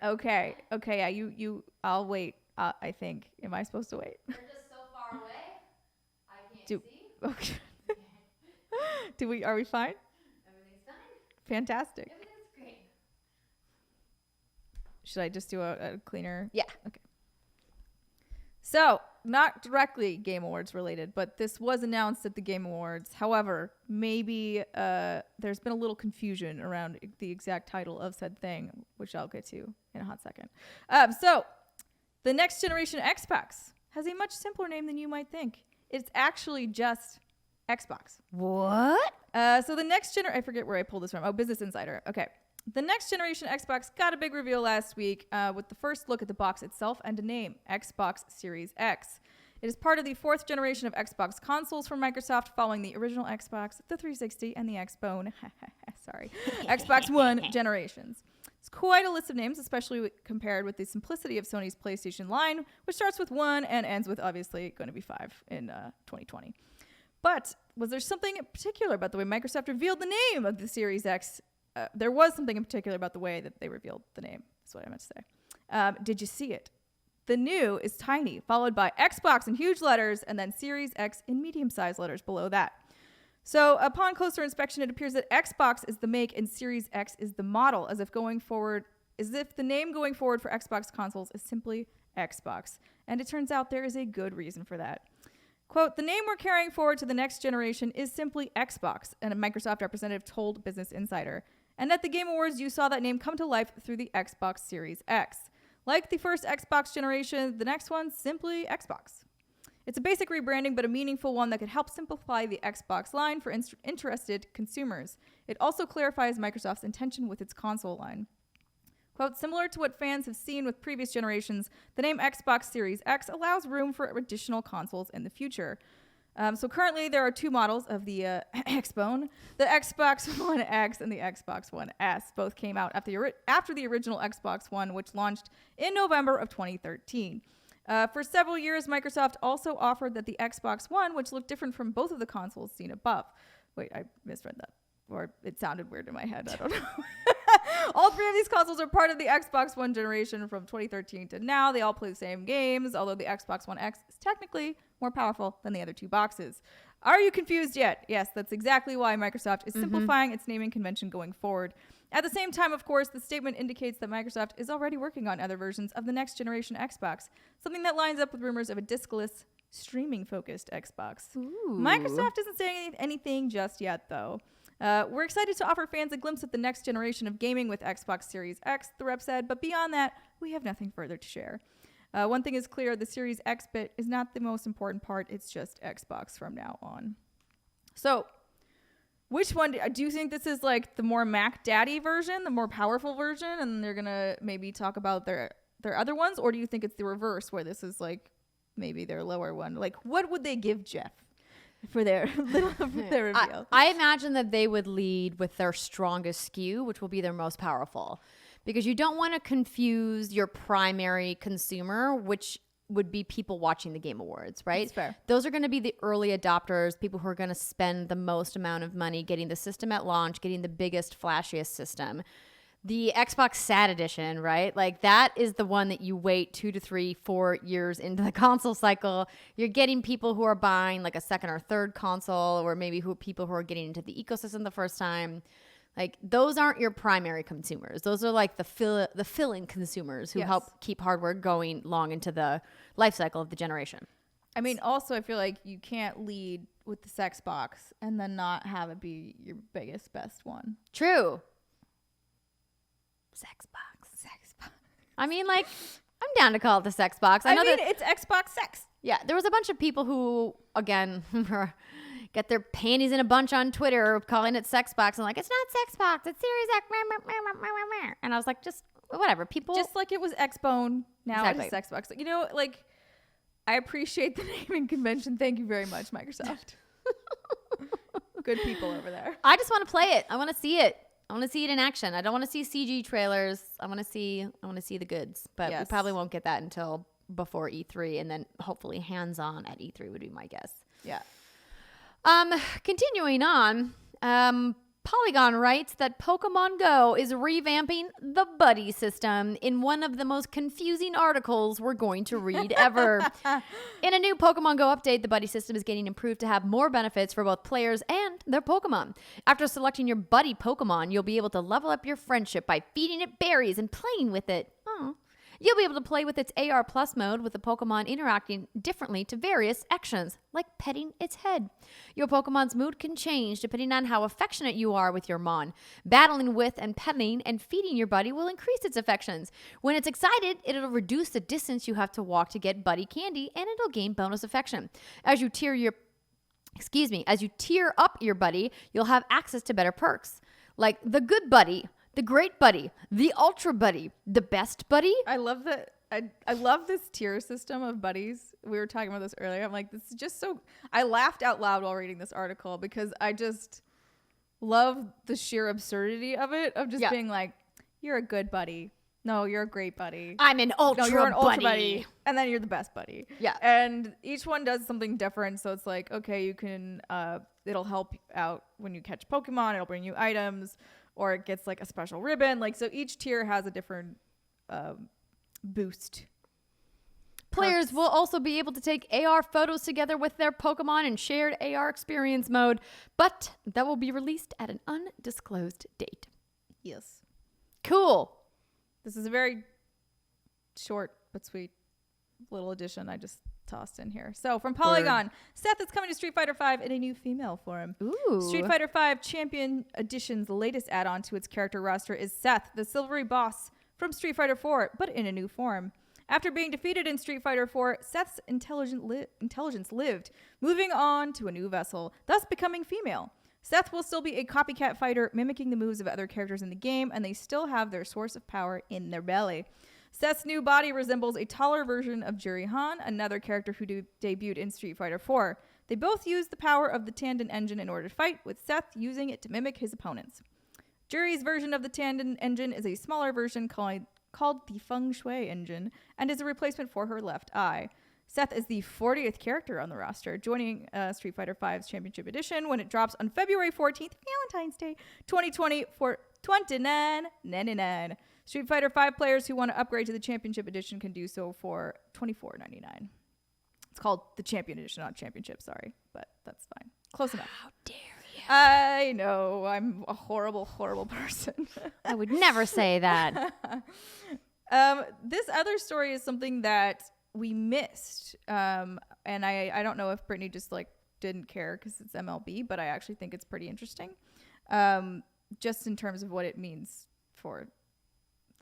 Okay. Okay. Yeah. You. I'll wait. I think. Am I supposed to wait? They're just so far away. I can't see. Okay. Are we fine? Everything's fine. Fantastic. Everything's great. Should I just do a cleaner? Yeah. Okay. So, not directly Game Awards related, but this was announced at the Game Awards. However, maybe there's been a little confusion around the exact title of said thing, which I'll get to in a hot second. So, the next generation Xbox has a much simpler name than you might think. It's actually just Xbox. What? So the next generation, I forget where I pulled this from. Oh, Business Insider. Okay. The next generation Xbox got a big reveal last week with the first look at the box itself and a name, Xbox Series X. It is part of the fourth generation of Xbox consoles from Microsoft following the original Xbox, the 360, and the Xbone, Xbox One generations. It's quite a list of names, especially compared with the simplicity of Sony's PlayStation line, which starts with 1 and ends with, obviously, going to be 5 in 2020. But was there something in particular about the way Microsoft revealed the name of the Series X? There was something in particular about the way that they revealed the name. That's what I meant to say. Did you see it? The new is tiny, followed by Xbox in huge letters, and then Series X in medium-sized letters below that. So upon closer inspection, it appears that Xbox is the make and Series X is the model, as if the name going forward for Xbox consoles is simply Xbox. And it turns out there is a good reason for that. Quote, the name we're carrying forward to the next generation is simply Xbox, and a Microsoft representative told Business Insider. And at the Game Awards, you saw that name come to life through the Xbox Series X. Like the first Xbox generation, the next one's simply Xbox. It's a basic rebranding, but a meaningful one that could help simplify the Xbox line for interested consumers. It also clarifies Microsoft's intention with its console line. Quote, similar to what fans have seen with previous generations, the name Xbox Series X allows room for additional consoles in the future. So currently there are two models of the Xbone. The Xbox One X and the Xbox One S both came out after the original Xbox One, which launched in November of 2013. For several years, Microsoft also offered that the Xbox One, which looked different from both of the consoles seen above. Wait, I misread that. Or it sounded weird in my head. I don't know. All three of these consoles are part of the Xbox One generation from 2013 to now. They all play the same games, although the Xbox One X is technically more powerful than the other two boxes. Are you confused yet? Yes, that's exactly why Microsoft is simplifying its naming convention going forward. At the same time, of course, the statement indicates that Microsoft is already working on other versions of the next generation Xbox, something that lines up with rumors of a discless, streaming-focused Xbox. Ooh. Microsoft isn't saying anything just yet, though. We're excited to offer fans a glimpse at the next generation of gaming with Xbox Series X, the rep said, but beyond that, we have nothing further to share. One thing is clear, the Series X bit is not the most important part, it's just Xbox from now on. So, which one, do you think this is like the more Mac Daddy version, the more powerful version, and they're gonna maybe talk about their other ones, or do you think it's the reverse, where this is like maybe their lower one? Like, what would they give Jeff for their reveal? I imagine that they would lead with their strongest SKU, which will be their most powerful, because you don't want to confuse your primary consumer, which would be people watching the Game Awards, right? That's fair. Those are going to be the early adopters, people who are going to spend the most amount of money getting the system at launch, getting the biggest, flashiest system. The Xbox Sat Edition, right? Like that is the one that you wait 2 to 3, 4 years into the console cycle. You're getting people who are buying like a second or third console, or maybe people who are getting into the ecosystem the first time. Like those aren't your primary consumers. Those are like the fill-in consumers who help keep hardware going long into the life cycle of the generation. I mean, also, I feel like you can't lead with the Xbox and then not have it be your biggest, best one. True. Sexbox. I mean, like, I'm down to call it the Sexbox. I mean, it's Xbox sex. Yeah, there was a bunch of people who, again, get their panties in a bunch on Twitter calling it Sexbox and like, it's not Sexbox, it's Series X. And I was like, just whatever. People just like it was Xbone, now it is Xbox. You know, like, I appreciate the naming convention. Thank you very much, Microsoft. Good people over there. I just want to play it. I want to see it. I want to see it in action. I don't want to see CG trailers. I want to see the goods. But we probably won't get that until before E3, and then hopefully hands-on at E3 would be my guess. Yeah. Continuing on, Polygon writes that Pokemon Go is revamping the buddy system in one of the most confusing articles we're going to read ever. In a new Pokemon Go update, the buddy system is getting improved to have more benefits for both players and their Pokemon. After selecting your buddy Pokemon, you'll be able to level up your friendship by feeding it berries and playing with it. Oh. You'll be able to play with its AR Plus mode with the Pokemon interacting differently to various actions, like petting its head. Your Pokemon's mood can change depending on how affectionate you are with your Mon. Battling with and petting and feeding your buddy will increase its affections. When it's excited, it'll reduce the distance you have to walk to get buddy candy, and it'll gain bonus affection. As you tier up your buddy, you'll have access to better perks, like the good buddy, the great buddy, the ultra buddy, the best buddy. I love that. I love this tier system of buddies. We were talking about this earlier. I'm like, this is just so. I laughed out loud while reading this article because I just love the sheer absurdity of it. Of just being like, you're a good buddy. No, you're a great buddy. I'm an ultra buddy. You're an ultra buddy. And then you're the best buddy. Yeah. And each one does something different. So it's like, okay, you can. It'll help out when you catch Pokemon. It'll bring you items. Or it gets like a special ribbon. Like, so each tier has a different boost. Players will also be able to take AR photos together with their Pokemon in shared AR experience mode, but that will be released at an undisclosed date. Yes. Cool. This is a very short but sweet little addition I just tossed in here. So from Polygon, Seth is coming to Street Fighter V in a new female form. Ooh. Street Fighter V Champion Edition's latest add-on to its character roster is Seth, the silvery boss from Street Fighter IV, but in a new form. After being defeated in Street Fighter IV, Seth's intelligence lived, moving on to a new vessel, thus becoming female. Seth will still be a copycat fighter, mimicking the moves of other characters in the game, and they still have their source of power in their belly. Seth's new body resembles a taller version of Juri Han, another character who debuted in Street Fighter IV. They both use the power of the Tandon engine in order to fight, with Seth using it to mimic his opponents. Juri's version of the Tandon engine is a smaller version called the Feng Shui engine, and is a replacement for her left eye. Seth is the 40th character on the roster, joining Street Fighter V's Championship Edition when it drops on February 14th, Valentine's Day, 2020 for $29.99. Street Fighter V players who want to upgrade to the Championship Edition can do so for $24.99. It's called the Champion Edition, not Championship, sorry, but that's fine. Close enough. How dare you? I know, I'm a horrible, horrible person. I would never say that. This other story is something that we missed, and I don't know if Brittany just like didn't care because it's MLB, but I actually think it's pretty interesting, just in terms of what it means for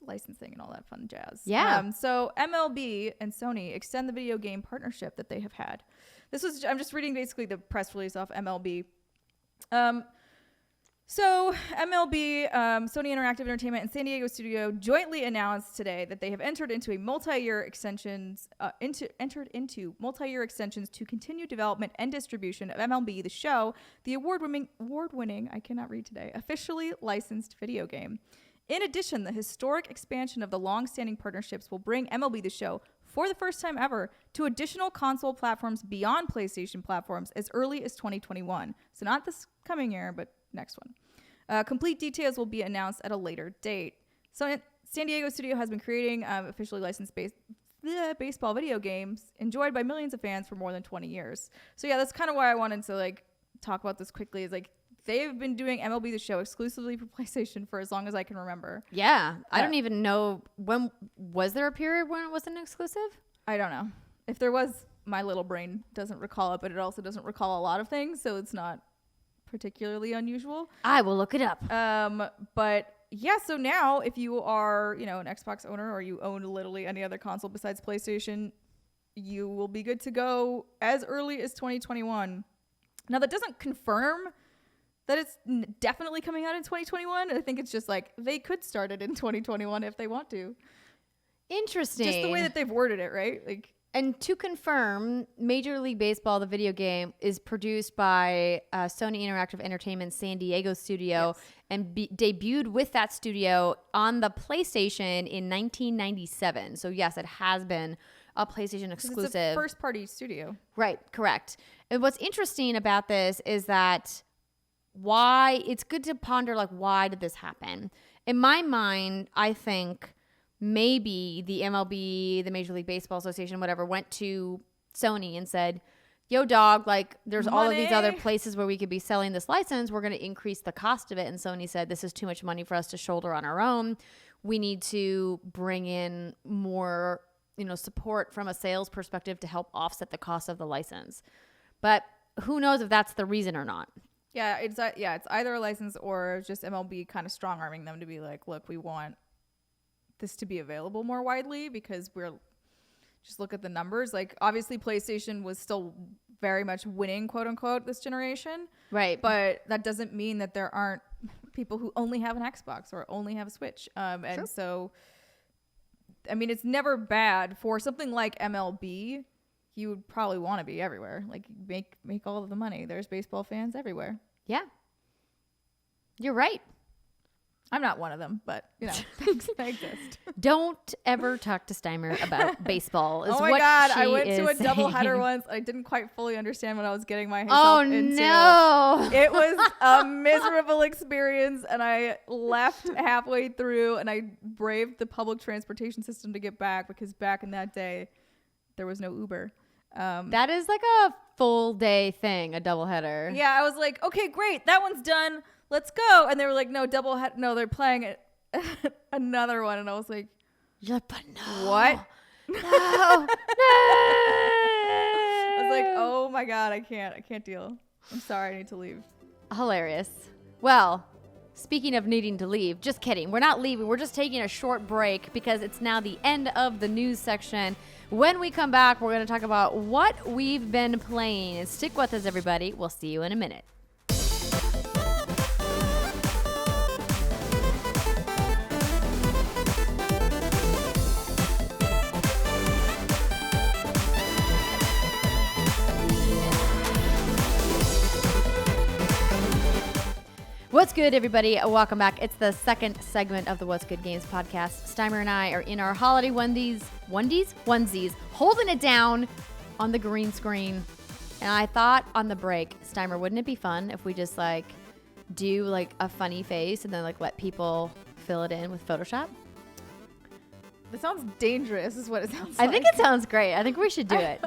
licensing and all that fun jazz. Yeah. So MLB and Sony extend the video game partnership that they have had. I'm just reading basically the press release off MLB. So MLB, Sony Interactive Entertainment, and San Diego Studio jointly announced today that they have entered into multi-year extensions to continue development and distribution of MLB The Show, the award-winning, I cannot read today, officially licensed video game. In addition, the historic expansion of the long-standing partnerships will bring MLB The Show for the first time ever, to additional console platforms beyond PlayStation platforms as early as 2021. So not this coming year, but next one. Complete details will be announced at a later date. So San Diego studio has been creating officially licensed baseball video games enjoyed by millions of fans for more than 20 years. So yeah, that's kind of why I wanted to like talk about this quickly. Is like they've been doing MLB The Show exclusively for PlayStation for as long as I can remember. Yeah, I don't even know when was there a period when it wasn't exclusive? I don't know. If there was, my little brain doesn't recall it, but it also doesn't recall a lot of things, so it's not particularly unusual. I will look it up. But yeah, so now if you are, you know, an Xbox owner or you own literally any other console besides PlayStation, you will be good to go as early as 2021. Now that doesn't confirm that it's definitely coming out in 2021. I think it's just like they could start it in 2021 if they want to. Interesting. Just the way that they've worded it, right? Like, and to confirm, Major League Baseball, the video game, is produced by Sony Interactive Entertainment San Diego studio and debuted with that studio on the PlayStation in 1997. So yes, it has been a PlayStation exclusive. It's a first-party studio. Right, correct. And what's interesting about this is that why it's good to ponder, like, why did this happen? In my mind, I think maybe the MLB, the Major League Baseball Association, whatever, went to Sony and said, yo, dog, like, there's all of these other places where we could be selling this license. We're going to increase the cost of it. And Sony said, this is too much money for us to shoulder on our own. We need to bring in more, you know, support from a sales perspective to help offset the cost of the license. But who knows if that's the reason or not. Yeah, it's either a license or just MLB kind of strong-arming them to be like, look, we want this to be available more widely because we're just look at the numbers. Like, obviously PlayStation was still very much winning, quote unquote, this generation. Right. But that doesn't mean that there aren't people who only have an Xbox or only have a Switch. And so, I mean, it's never bad for something like MLB. You would probably want to be everywhere. Like, make all of the money. There's baseball fans everywhere. Yeah. You're right. I'm not one of them, but, you know, they exist. Don't ever talk to Steimer about baseball. Oh my God. I went to a doubleheader once. I didn't quite fully understand what I was getting myself into. Oh, no. It was a miserable experience, and I left halfway through, and I braved the public transportation system to get back because back in that day, there was no Uber. That is like a full day thing, a doubleheader. Yeah, I was like, okay, great. That one's done. Let's go. And they were like, no, no, they're playing it. Another one. And I was like, you're like, but no. What? No. No. I was like, oh my God, I can't deal. I'm sorry, I need to leave. Hilarious. Well, speaking of needing to leave, just kidding. We're not leaving. We're just taking a short break because it's now the end of the news section. When we come back, we're going to talk about what we've been playing. Stick with us, everybody. We'll see you in a minute. What's good, everybody? Welcome back. It's the second segment of the What's Good Games podcast. Steimer and I are in our holiday onesies, holding it down on the green screen. And I thought on the break, Steimer, wouldn't it be fun if we just like do like a funny face and then like let people fill it in with Photoshop? That sounds dangerous is what it sounds like. I think it sounds great. I think we should do it.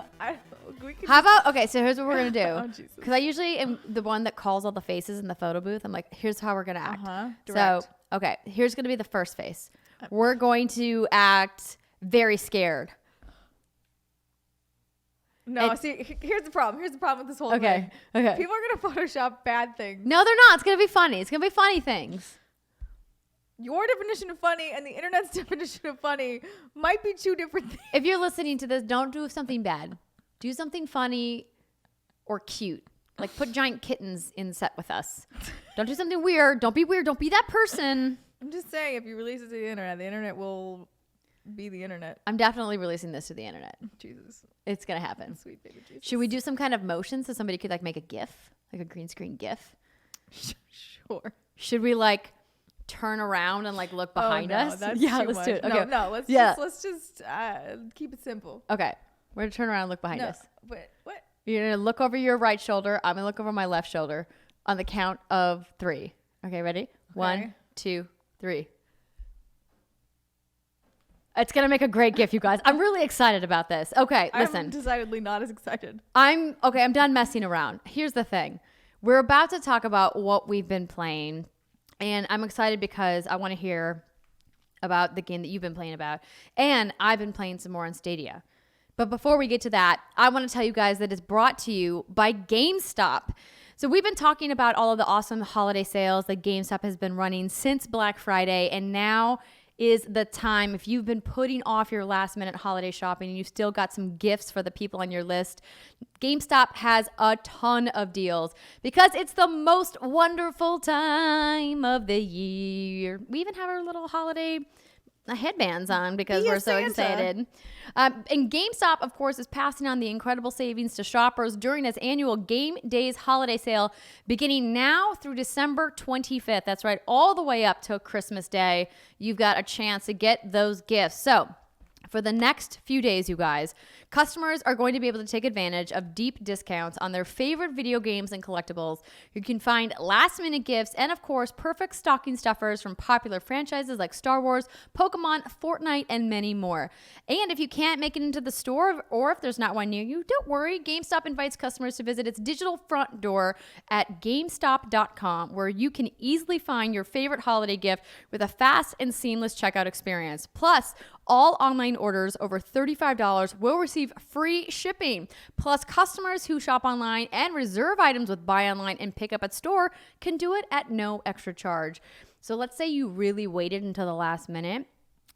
How about, okay, so here's what we're going to do. Because I usually am the one that calls all the faces in the photo booth. I'm like, here's how we're going to act. Direct. So, okay, here's going to be the first face. We're going to act very scared. No, see, here's the problem. Here's the problem with this whole thing. Okay. People are going to Photoshop bad things. No, they're not. It's going to be funny. It's going to be funny things. Your definition of funny and the internet's definition of funny might be two different things. If you're listening to this, don't do something bad. Do something funny or cute. Like put giant kittens in set with us. Don't do something weird. Don't be weird. Don't be that person. I'm just saying, if you release it to the internet will be the internet. I'm definitely releasing this to the internet. Jesus. It's going to happen. Sweet baby Jesus. Should we do some kind of motion so somebody could like make a GIF? Like a green screen GIF? Sure. Should we like turn around and like look Oh, behind no, us? that's Yeah, too let's much. do it. Okay. No, let's just keep it simple. Okay. We're gonna turn around and look behind No, us. but what? You're gonna look over your right shoulder. I'm gonna look over my left shoulder on the count of 3. Okay, ready? Okay. 1, 2, 3. It's gonna make a great GIF, you guys. I'm really excited about this. Okay, listen. I'm decidedly not as excited. I'm done messing around. Here's the thing. We're about to talk about what we've been playing, and I'm excited because I want to hear about the game that you've been playing about. And I've been playing some more on Stadia. But before we get to that, I want to tell you guys that it's brought to you by GameStop. So we've been talking about all of the awesome holiday sales that GameStop has been running since Black Friday, and now is the time. If you've been putting off your last minute holiday shopping and you've still got some gifts for the people on your list, GameStop has a ton of deals because it's the most wonderful time of the year. We even have our little holiday headbands on because we're so excited. And GameStop, of course, is passing on the incredible savings to shoppers during its annual Game Days holiday sale beginning now through December 25th. That's right, all the way up till Christmas Day. You've got a chance to get those gifts. So for the next few days, you guys, customers are going to be able to take advantage of deep discounts on their favorite video games and collectibles. You can find last-minute gifts and, of course, perfect stocking stuffers from popular franchises like Star Wars, Pokemon, Fortnite, and many more. And if you can't make it into the store or if there's not one near you, don't worry. GameStop invites customers to visit its digital front door at GameStop.com, where you can easily find your favorite holiday gift with a fast and seamless checkout experience. Plus, all online orders over $35 will receive free shipping. Plus, customers who shop online and reserve items with buy online and pick up at store can do it at no extra charge. So let's say you really waited until the last minute.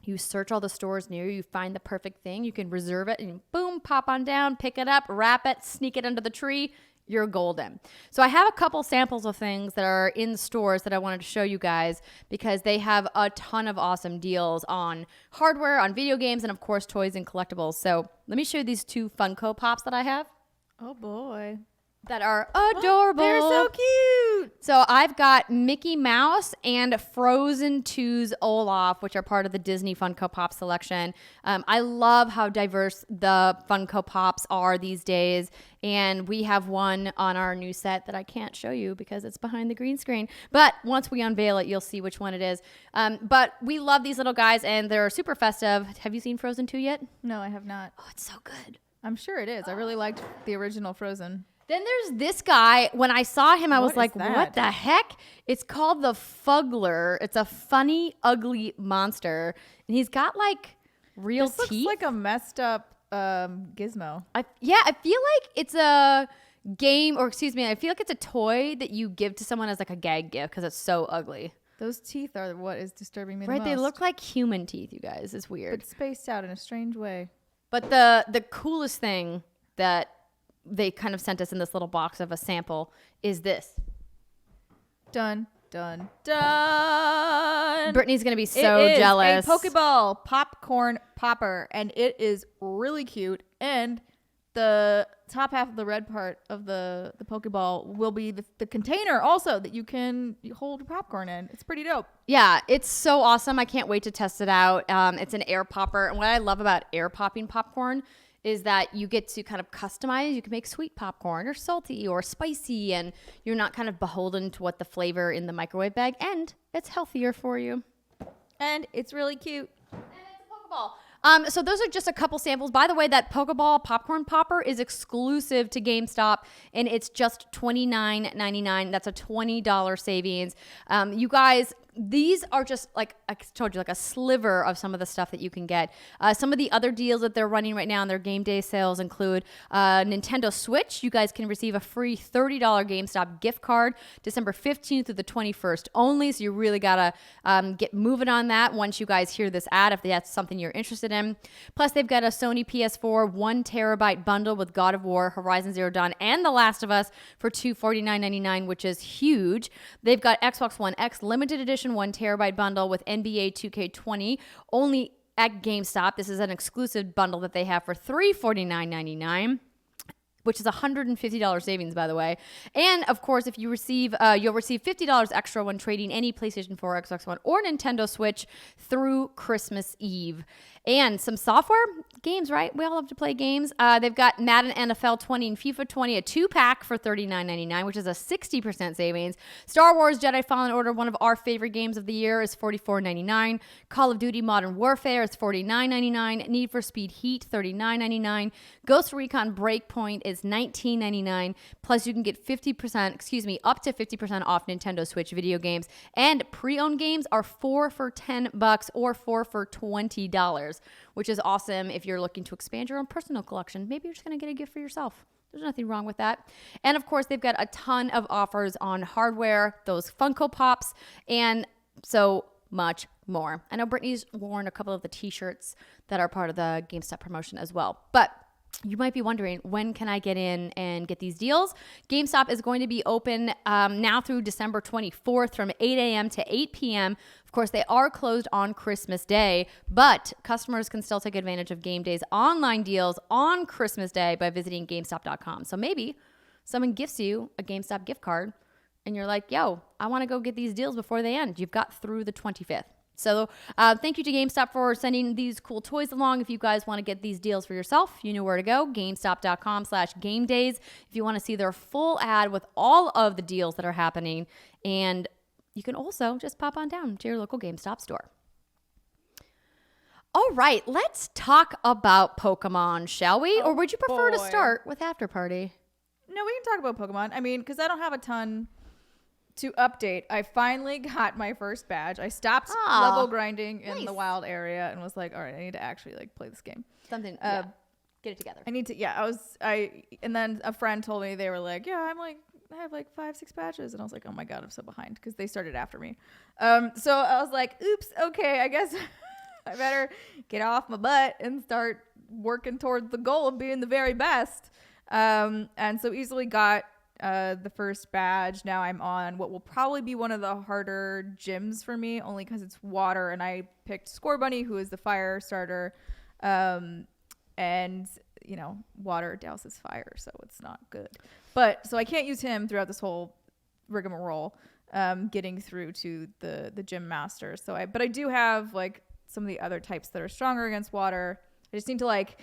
You search all the stores near you, you find the perfect thing. You can reserve it and boom, pop on down, pick it up, wrap it, sneak it under the tree. You're golden. So I have a couple samples of things that are in stores that I wanted to show you guys because they have a ton of awesome deals on hardware, on video games, and of course toys and collectibles. So let me show you these 2 Funko Pops that I have. Oh boy. That are adorable. They're so cute. So I've got Mickey Mouse and Frozen 2's Olaf, which are part of the Disney Funko Pop selection. I love how diverse the Funko Pops are these days. And we have one on our new set that I can't show you because it's behind the green screen. But once we unveil it, you'll see which one it is. But we love these little guys, and they're super festive. Have you seen Frozen 2 yet? No, I have not. Oh, it's so good. I'm sure it is. I really liked the original Frozen. Then there's this guy. When I saw him, I was like, that? what the heck? It's called the Fuggler. It's a funny, ugly monster. And he's got like real This teeth. looks like a messed up gizmo. I feel like it's a game, or excuse me, I feel like it's a toy that you give to someone as like a gag gift because it's so ugly. Those teeth are what is disturbing me the Right? most. They look like human teeth, you guys. It's weird. but spaced out in a strange way. But the coolest thing that they kind of sent us in this little box of a sample is this. Dun, dun, dun. Brittany's going to be so jealous. A Pokeball popcorn popper, and it is really cute. And the top half of the red part of the Pokeball will be the container also that you can hold your popcorn in. It's pretty dope. Yeah, it's so awesome. I can't wait to test it out. It's an air popper. And what I love about air popping popcorn is that you get to kind of customize. You can make sweet popcorn or salty or spicy, and you're not kind of beholden to what the flavor in the microwave bag, and it's healthier for you. And it's really cute. And it's a Pokeball. So those are just a couple samples. By the way, that Pokeball popcorn popper is exclusive to GameStop, and it's just $29.99. That's a $20 savings. You guys, these are just like I told you, like a sliver of some of the stuff that you can get. Some of the other deals that they're running right now in their game day sales include Nintendo Switch. You guys can receive a free $30 GameStop gift card December 15th through the 21st only. So you really gotta get moving on that once you guys hear this ad, if that's something you're interested in. Plus, they've got a Sony PS4 1 terabyte bundle with God of War, Horizon Zero Dawn, and The Last of Us for $249.99, which is huge. They've got Xbox One X limited edition 1 terabyte bundle with NBA 2K20 only at GameStop. This is an exclusive bundle that they have for $349.99. which is $150 savings, by the way. And of course, if you receive, you'll receive $50 extra when trading any PlayStation 4, Xbox One, or Nintendo Switch through Christmas Eve. And some software games, right? We all love to play games. They've got Madden NFL 20 and FIFA 20, a 2-pack for $39.99, which is a 60% savings. Star Wars Jedi Fallen Order, one of our favorite games of the year, is $44.99. Call of Duty Modern Warfare is $49.99. Need for Speed Heat, $39.99. Ghost Recon Breakpoint is $19.99. Plus, you can get up to 50% off Nintendo Switch video games. And pre-owned games are 4 for $10 or 4 for $20, which is awesome if you're looking to expand your own personal collection. Maybe you're just going to get a gift for yourself. There's nothing wrong with that. And of course, they've got a ton of offers on hardware, those Funko Pops, and so much more. I know Brittany's worn a couple of the t-shirts that are part of the GameStop promotion as well. But you might be wondering, when can I get in and get these deals? GameStop is going to be open now through December 24th from 8 a.m. to 8 p.m. Of course, they are closed on Christmas Day, but customers can still take advantage of Game Day's online deals on Christmas Day by visiting GameStop.com. So maybe someone gifts you a GameStop gift card and you're like, yo, I want to go get these deals before they end. You've got through the 25th. So thank you to GameStop for sending these cool toys along. If you guys want to get these deals for yourself, you know where to go. GameStop.com/GameDays if you want to see their full ad with all of the deals that are happening. And you can also just pop on down to your local GameStop store. All right, let's talk about Pokemon, shall we? Or would you prefer to start with Afterparty? No, we can talk about Pokemon. I mean, because I don't have a ton to update. I finally got my first badge. I stopped level grinding in the wild area and was like, all right, I need to actually like play this game. Get it together. I need to, and then a friend told me, they were like, yeah, I have like 5-6 badges. And I was like, oh my God, I'm so behind because they started after me. So I was like, oops, okay, I guess I better get off my butt and start working towards the goal of being the very best. And so easily got the first badge. Now I'm on what will probably be one of the harder gyms for me, only because it's water, and I picked Score Bunny, who is the fire starter, and you know, water douses fire, so it's not good. But so I can't use him throughout this whole rigmarole, getting through to the gym master. But I do have like some of the other types that are stronger against water. I just need to like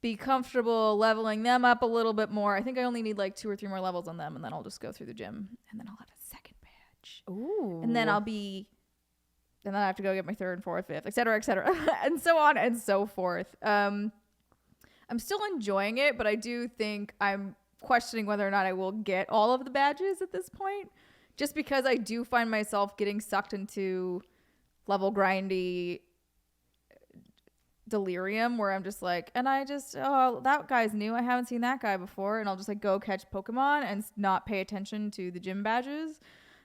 be comfortable leveling them up a little bit more. I think I only need like 2 or 3 more levels on them, and then I'll just go through the gym, and then I'll have a second badge. Ooh. And then I have to go get my 3rd and 4th, 5th, et cetera, and so on and so forth. I'm still enjoying it, but I do think I'm questioning whether or not I will get all of the badges at this point, just because I do find myself getting sucked into level grindy delirium where I'm just like, and that guy's new, I haven't seen that guy before, and I'll just like go catch Pokemon and not pay attention to the gym badges.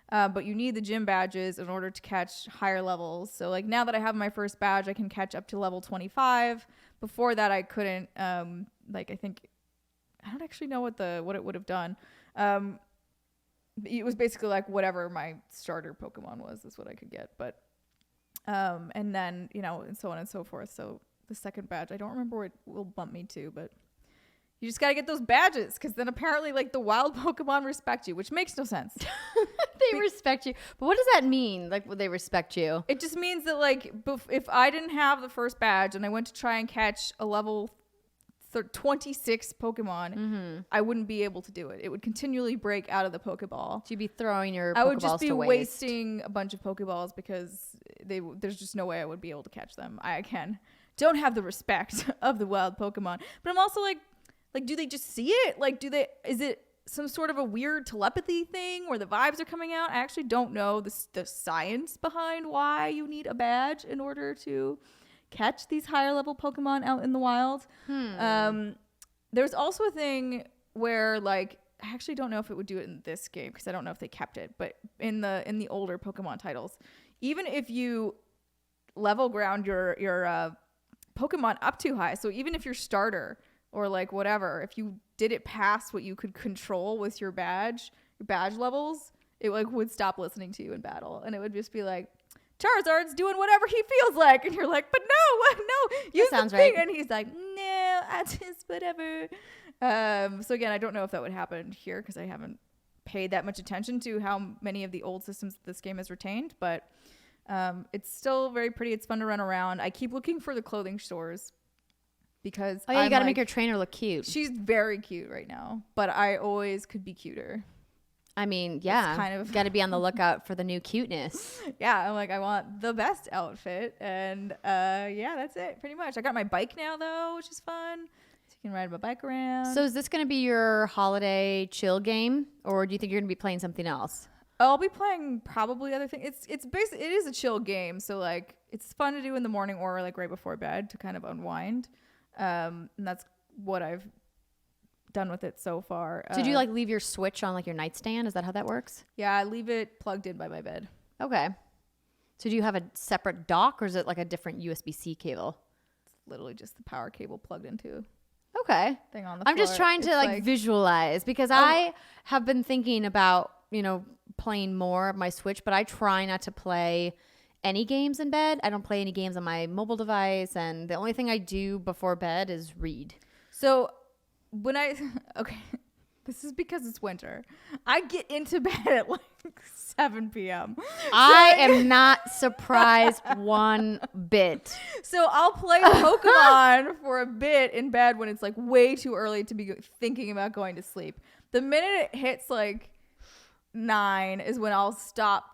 But you need the gym badges in order to catch higher levels. So like now that I have my first badge, I can catch up to level 25. Before that I couldn't. I think I don't actually know what it would have done. It was basically like whatever my starter Pokemon was is what I could get. But and then, you know, and so on and so forth. So the second badge, I don't remember what it will bump me to, but you just got to get those badges, because then apparently like the wild Pokemon respect you, which makes no sense. They respect you. But what does that mean? Like, would they respect you? It just means that like if I didn't have the first badge and I went to try and catch a level 26 Pokemon, I wouldn't be able to do it. It would continually break out of the Pokeball. So you'd be throwing your Pokeballs to waste. I would just be wasting a bunch of Pokeballs because there's just no way I would be able to catch them. I don't have the respect of the wild Pokemon. But I'm also like, do they just see it? Like, is it some sort of a weird telepathy thing where the vibes are coming out? I actually don't know the science behind why you need a badge in order to catch these higher level Pokemon out in the wild. There's also a thing where like, I actually don't know if it would do it in this game because I don't know if they kept it, but in the older Pokemon titles, even if you level ground your Pokemon up too high, so even if your starter or like whatever, if you did it past what you could control with your badge levels, it like would stop listening to you in battle, and it would just be like, Charizard's doing whatever he feels like, and you're like, but no, use sounds the thing, right. and he's like, no, I just whatever. So again, I don't know if that would happen here because I haven't paid that much attention to how many of the old systems this game has retained, but it's still very pretty. It's fun to run around. I keep looking for the clothing stores because you got to make your trainer look cute. She's very cute right now, but I always could be cuter. I mean, yeah, kind of got to be on the lookout for the new cuteness. Yeah, I'm like, I want the best outfit, and yeah, that's it, pretty much. I got my bike now though, which is fun. So you can ride my bike around. So is this going to be your holiday chill game, or do you think you're going to be playing something else? I'll be playing probably other things. It's basically, it is a chill game, so like it's fun to do in the morning or like right before bed to kind of unwind. And that's what I've done with it so far. Did you like leave your Switch on like your nightstand? Is that how that works? Yeah, I leave it plugged in by my bed. Okay. So do you have a separate dock, or is it like a different USB-C cable? It's literally just the power cable plugged into Okay. thing on the floor. I'm just trying to like visualize because I have been thinking about, playing more of my Switch, but I try not to play any games in bed. I don't play any games on my mobile device, and the only thing I do before bed is read. So when okay, this is because it's winter. I get into bed at like 7 p.m. I am not surprised one bit. So I'll play Pokemon for a bit in bed when it's like way too early to be thinking about going to sleep. The minute it hits like 9 is when I'll stop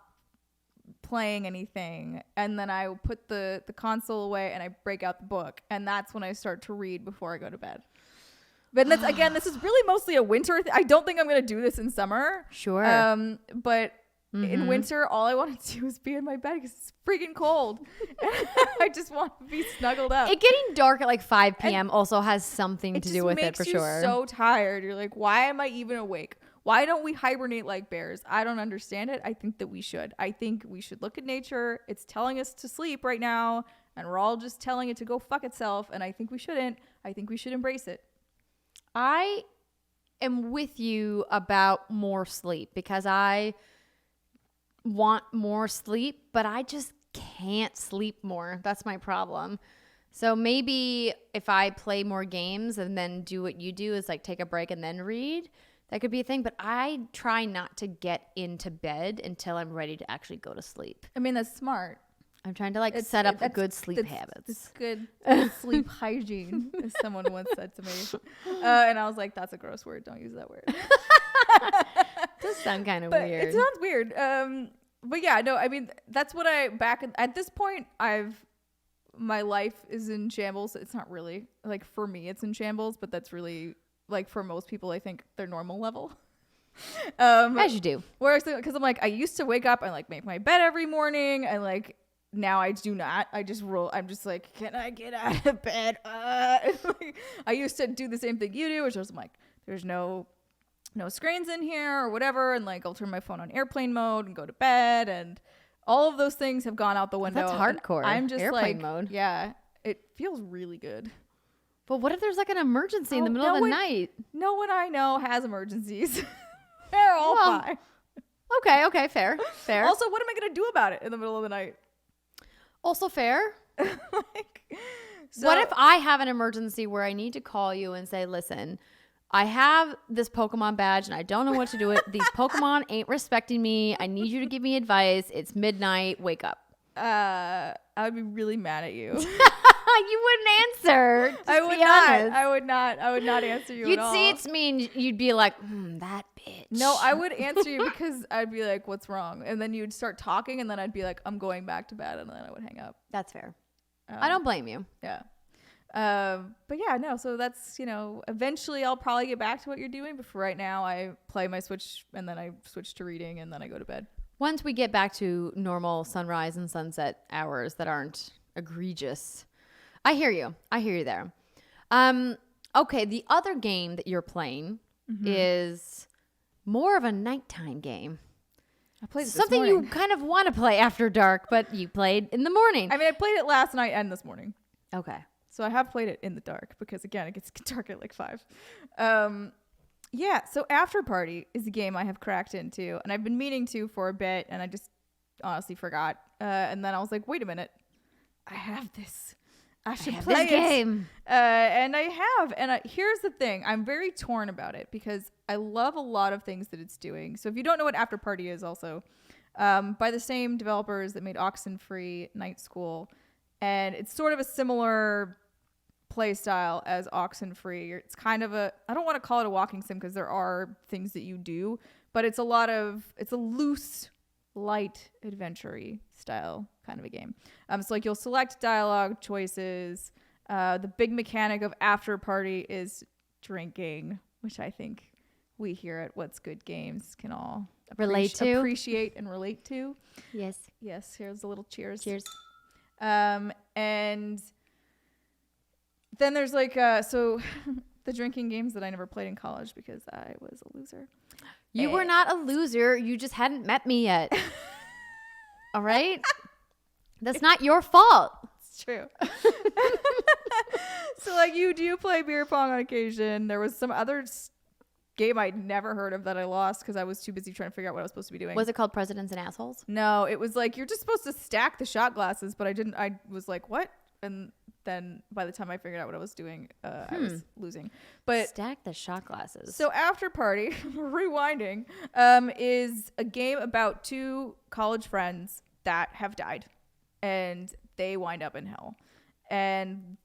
playing anything, and then I put the console away and I break out the book, and that's when I start to read before I go to bed. But that's, again, this is really mostly a winter I don't think I'm going to do this in summer. Sure. But in winter, all I want to do is be in my bed because it's freaking cold. I just want to be snuggled up. It getting dark at like 5 p.m. also has something to do with it, for sure. It just makes you so tired. You're like, why am I even awake? Why don't we hibernate like bears? I don't understand it. I think that we should. I think we should look at nature. It's telling us to sleep right now, and we're all just telling it to go fuck itself, and I think we shouldn't. I think we should embrace it. I am with you about more sleep because I want more sleep, but I just can't sleep more. That's my problem. So maybe if I play more games and then do what you do is like take a break and then read, that could be a thing. But I try not to get into bed until I'm ready to actually go to sleep. I mean, that's smart. I'm trying to set up good sleep habits. It's good sleep hygiene, as someone once said to me. And I was like, that's a gross word. Don't use that word. Does sound kind of weird. It sounds weird. But yeah, no, I mean, that's what at this point, my life is in shambles. It's not really, like, for me, it's in shambles, but that's really, like, for most people, I think, their normal level. As you do. Whereas, because I'm like, I used to wake up and, like, make my bed every morning, and, like, now I do not. I just roll. I'm just like, can I get out of bed? I used to do the same thing you do, which was like, there's no screens in here or whatever, and like I'll turn my phone on airplane mode and go to bed, and all of those things have gone out the window. That's hardcore. I'm just airplane mode. Yeah, it feels really good. But what if there's like an emergency in the middle of the night? No one I know has emergencies. They're all fine. Okay, fair. Also, what am I gonna do about it in the middle of the night? Also fair. What if I have an emergency where I need to call you and say, listen, I have this Pokemon badge and I don't know what to do with it. These Pokemon ain't respecting me. I need you to give me advice. It's midnight. Wake up. I would be really mad at you. You wouldn't answer. I would not answer you You'd at all. see it's me and you'd be like, that bitch. No, I would answer you because I'd be like, what's wrong? And then you'd start talking and then I'd be like, I'm going back to bed, and then I would hang up. That's fair. I don't blame you. Yeah. But yeah, no, so that's, eventually I'll probably get back to what you're doing. But for right now, I play my Switch and then I switch to reading and then I go to bed. Once we get back to normal sunrise and sunset hours that aren't egregious. I hear you there. Okay, the other game that you're playing is more of a nighttime game. I played it something this morning. You kind of want to play after dark, but you played in the morning. I mean, I played it last night and this morning. Okay. So I have played it in the dark because, again, it gets dark at like 5. Yeah, so Afterparty is a game I have cracked into, and I've been meaning to for a bit, and I just honestly forgot. And then I was like, wait a minute. I have this I should have play this it. game. And I have. And here's the thing. I'm very torn about it because I love a lot of things that it's doing. So if you don't know what Afterparty is also, by the same developers that made Oxenfree Night School. And it's sort of a similar play style as Oxenfree. It's kind of I don't want to call it a walking sim because there are things that you do, but it's a loose, light, adventure-y style kind of a game. So like you'll select dialogue choices. The big mechanic of Afterparty is drinking, which I think we here at What's Good Games can all appreciate and relate to. Yes. Here's a little cheers. Cheers. And then there's like so the drinking games that I never played in college because I was a loser. You were not a loser. You just hadn't met me yet. All right? That's not your fault. It's true. So like you do play beer pong on occasion. There was some other game I'd never heard of that I lost because I was too busy trying to figure out what I was supposed to be doing. Was it called Presidents and Assholes? No, it was like you're just supposed to stack the shot glasses, but I didn't. I was like, what? And then by the time I figured out what I was doing, I was losing. But stack the shot glasses. So Afterparty, rewinding, is a game about two college friends that have died, and they wind up in hell. And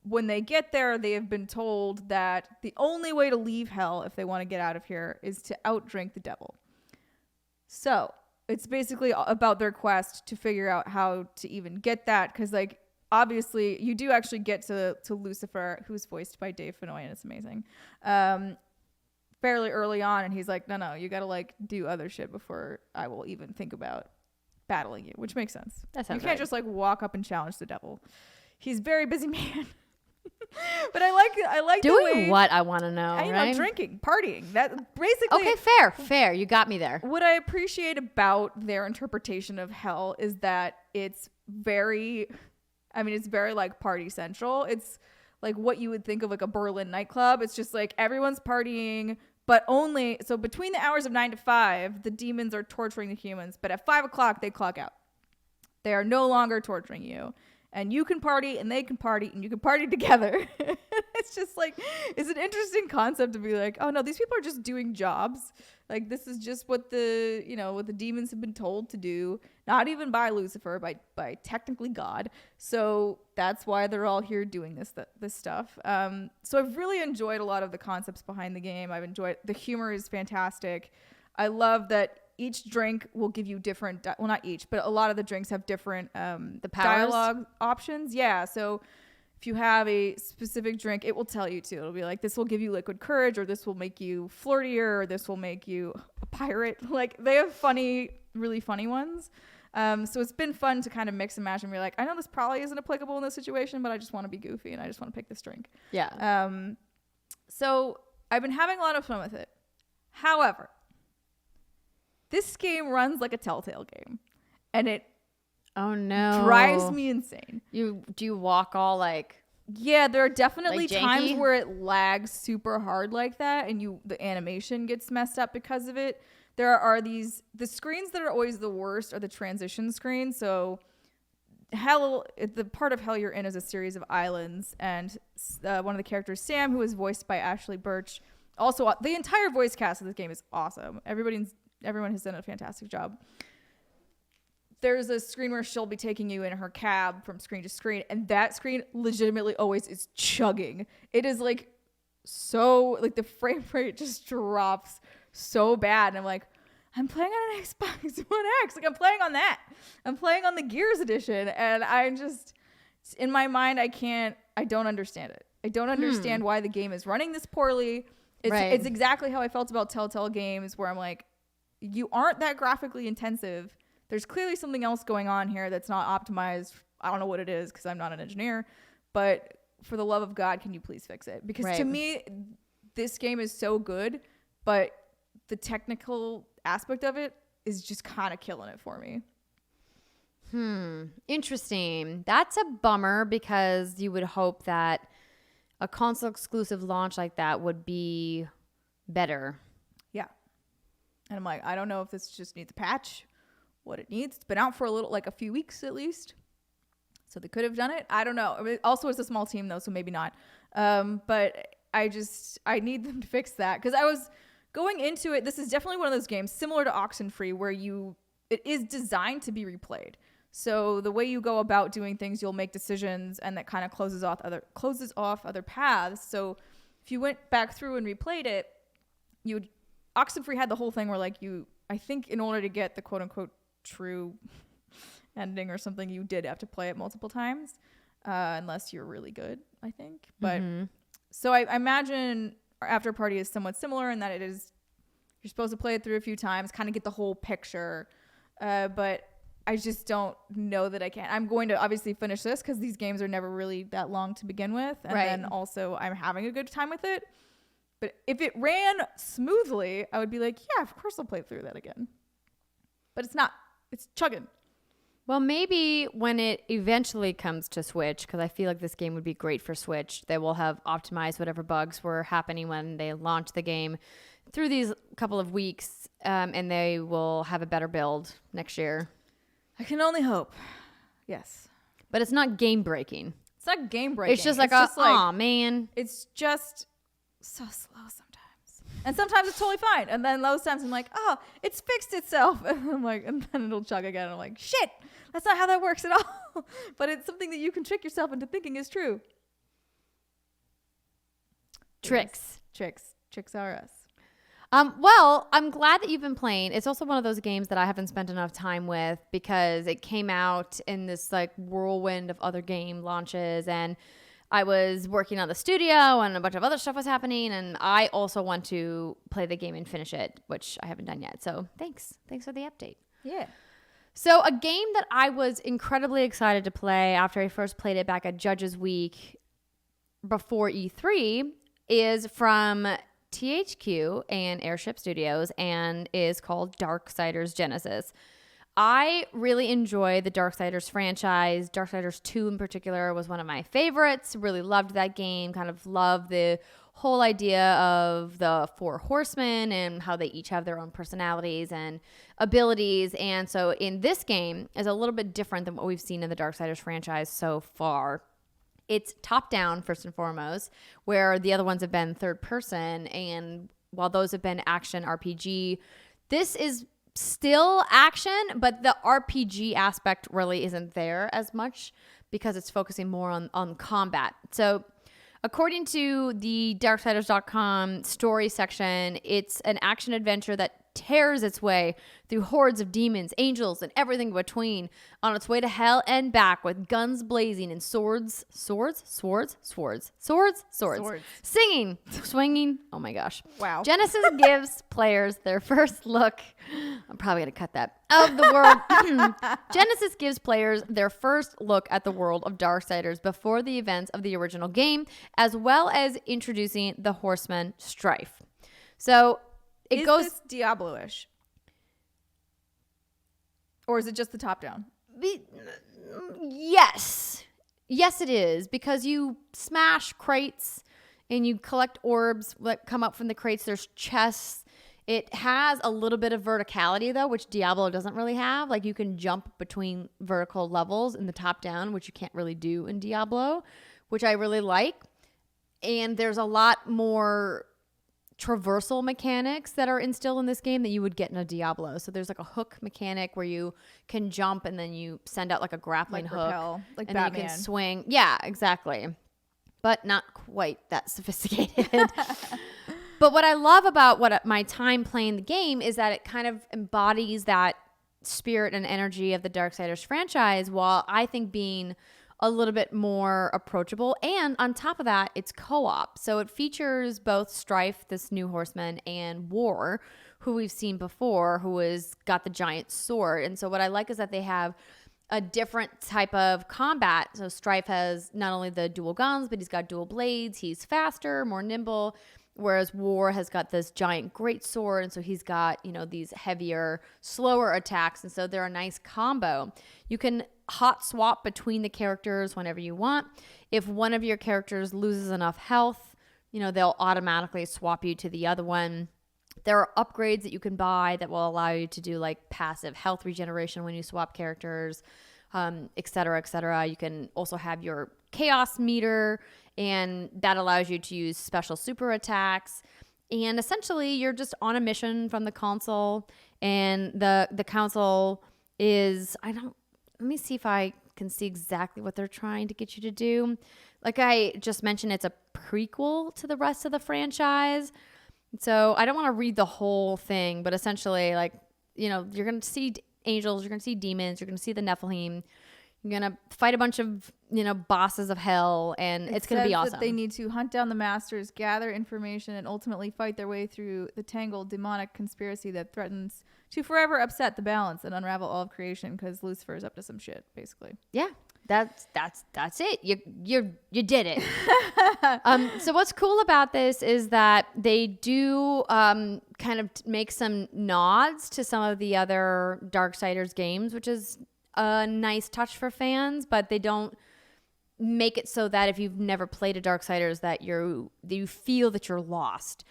when they get there, they have been told that the only way to leave hell if they want to get out of here is to outdrink the devil. So it's basically about their quest to figure out how to even get that. Because like, obviously you do actually get to Lucifer, who's voiced by Dave Fennoy, and it's amazing. Fairly early on. And he's like, no, you got to like do other shit before I will even think about battling you, which makes sense. That sounds You can't right. just like walk up and challenge the devil. He's a very busy man. But I like doing the way, what I want to know. I right? know, drinking, partying. That basically. Okay, fair. You got me there. What I appreciate about their interpretation of hell is that it's very like party central. It's like what you would think of like a Berlin nightclub. It's just like everyone's partying, but only so between the hours of 9 to 5, the demons are torturing the humans. But at 5 o'clock, they clock out. They are no longer torturing you. And you can party and they can party and you can party together. It's just like, it's an interesting concept to be like, oh no, these people are just doing jobs. Like this is just what the demons have been told to do. Not even by Lucifer, by technically God. So that's why they're all here doing this stuff. So I've really enjoyed a lot of the concepts behind the game. I've enjoyed, the humor is fantastic. I love that each drink will give you different, well, not each, but a lot of the drinks have different dialogue options. Yeah. So if you have a specific drink, it will tell you to. It'll be like, this will give you liquid courage, or this will make you flirtier, or this will make you a pirate. Like they have really funny ones. So it's been fun to kind of mix and match and be like, I know this probably isn't applicable in this situation, but I just want to be goofy and I just want to pick this drink. Yeah. So I've been having a lot of fun with it. However, this game runs like a Telltale game, and it drives me insane. Do you walk all like? Yeah, there are definitely Like times janky? where it lags super hard like that, and the animation gets messed up because of it. There are the screens that are always the worst are the transition screens. So the part of hell you're in is a series of islands, and one of the characters, Sam, who is voiced by Ashley Birch. Also, the entire voice cast of this game is awesome. Everyone has done a fantastic job. There's a screen where she'll be taking you in her cab from screen to screen, and that screen legitimately always is chugging. It is like so, like the frame rate just drops so bad, and I'm like, I'm playing on an Xbox One X. Like I'm playing on that. I'm playing on the Gears edition, and I'm just, in my mind, I don't understand it. I don't understand why the game is running this poorly. It's exactly how I felt about Telltale games, where I'm like, you aren't that graphically intensive. There's clearly something else going on here that's not optimized. I don't know what it is because I'm not an engineer, but for the love of God, can you please fix it? Because to me, this game is so good, but the technical aspect of it is just kind of killing it for me. Interesting. That's a bummer because you would hope that a console exclusive launch like that would be better. Yeah. And I'm like, I don't know if this just needs a patch, what it needs. It's been out for a few weeks at least. So they could have done it. I don't know. I mean, also, it's a small team though, so maybe not. But I need them to fix that, because I was going into it. This is definitely one of those games similar to Oxenfree where it is designed to be replayed. So the way you go about doing things, you'll make decisions, and that kind of closes off other paths. So if you went back through and replayed it, Oxenfree had the whole thing where like I think in order to get the quote unquote true ending or something, you did have to play it multiple times, unless you're really good, I think. But so I imagine our Afterparty is somewhat similar in that you're supposed to play it through a few times, kind of get the whole picture. But I just don't know that I can. I'm going to obviously finish this because these games are never really that long to begin with. And then also I'm having a good time with it. But if it ran smoothly, I would be like, yeah, of course I'll play through that again. But it's not. It's chugging. Well, maybe when it eventually comes to Switch, because I feel like this game would be great for Switch, they will have optimized whatever bugs were happening when they launched the game through these couple of weeks, and they will have a better build next year. I can only hope. Yes. But it's not game breaking. It's not game breaking. It's just like, aw, man. It's just so slow sometimes. And sometimes it's totally fine. And then those times I'm like, oh, it's fixed itself. And I'm like, and then it'll chug again. And I'm like, shit, that's not how that works at all. But it's something that you can trick yourself into thinking is true. Tricks. Yes. Tricks are us. Well, I'm glad that you've been playing. It's also one of those games that I haven't spent enough time with because it came out in this like whirlwind of other game launches, and I was working on the studio and a bunch of other stuff was happening, and I also want to play the game and finish it, which I haven't done yet. So thanks for the update. Yeah. So a game that I was incredibly excited to play after I first played it back at Judges Week before E3 is from THQ and Airship Studios and is called Darksiders Genesis. I really enjoy the Darksiders franchise. Darksiders 2 in particular was one of my favorites. Really loved that game. Kind of loved the whole idea of the four horsemen and how they each have their own personalities and abilities. And so in this game is a little bit different than what we've seen in the Darksiders franchise so far. It's top down first and foremost, where the other ones have been third person. And while those have been action RPG, this is still action, but the RPG aspect really isn't there as much because it's focusing more on combat. So according to the Darksiders.com story section, it's an action adventure that tears its way through hordes of demons, angels, and everything between on its way to hell and back with guns blazing and swords, singing, swinging. Oh my gosh. Wow. Genesis gives players their first look. I'm probably going to cut that. Of the world. Genesis gives players their first look at the world of Darksiders before the events of the original game, as well as introducing the horseman Strife. So Is this Diablo-ish? Or is it just the top down? Yes. Yes, it is. Because you smash crates and you collect orbs that come up from the crates. There's chests. It has a little bit of verticality, though, which Diablo doesn't really have. Like, you can jump between vertical levels in the top down, which you can't really do in Diablo, which I really like. And there's a lot more traversal mechanics that are instilled in this game that you would get in a Diablo. So there's like a hook mechanic where you can jump and then you send out like a grappling hook. Rappel, like and Batman. then you can swing. Yeah, exactly. But not quite that sophisticated. But what I love about my time playing the game is that it kind of embodies that spirit and energy of the Darksiders franchise, while I think being a little bit more approachable. And on top of that, it's co-op. So it features both Strife, this new horseman, and War, who we've seen before, who has got the giant sword. And so what I like is that they have a different type of combat. So Strife has not only the dual guns, but he's got dual blades. He's faster, more nimble, whereas War has got this giant greatsword. And so he's got, these heavier, slower attacks. And so they're a nice combo. You can hot swap between the characters whenever you want. If one of your characters loses enough health, they'll automatically swap you to the other one. There are upgrades that you can buy that will allow you to do like passive health regeneration when you swap characters. et cetera, et cetera. You can also have your chaos meter, and that allows you to use special super attacks. And essentially, you're just on a mission from the console, and the console is, let me see if I can see exactly what they're trying to get you to do. Like I just mentioned, it's a prequel to the rest of the franchise. So I don't want to read the whole thing, but essentially, like, you know, you're going to see angels, you're going to see demons, you're going to see the Nephilim. You're going to fight a bunch of, you know, bosses of hell, and it's going to be awesome. That they need to hunt down the masters, gather information, and ultimately fight their way through the tangled demonic conspiracy that threatens to forever upset the balance and unravel all of creation, because Lucifer is up to some shit, basically. Yeah, that's it. You did it. So what's cool about this is that they do kind of make some nods to some of the other Darksiders games, which is a nice touch for fans, but they don't make it so that if you've never played a Darksiders that you feel that you're lost.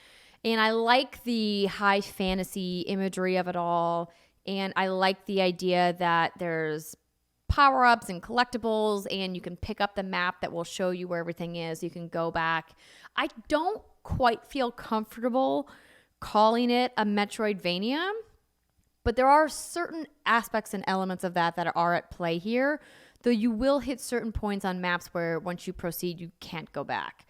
And I like the high fantasy imagery of it all, and I like the idea that there's power-ups and collectibles, and you can pick up the map that will show you where everything is. You can go back. I don't quite feel comfortable calling it a Metroidvania, but there are certain aspects and elements of that are at play here, though you will hit certain points on maps where once you proceed, you can't go back.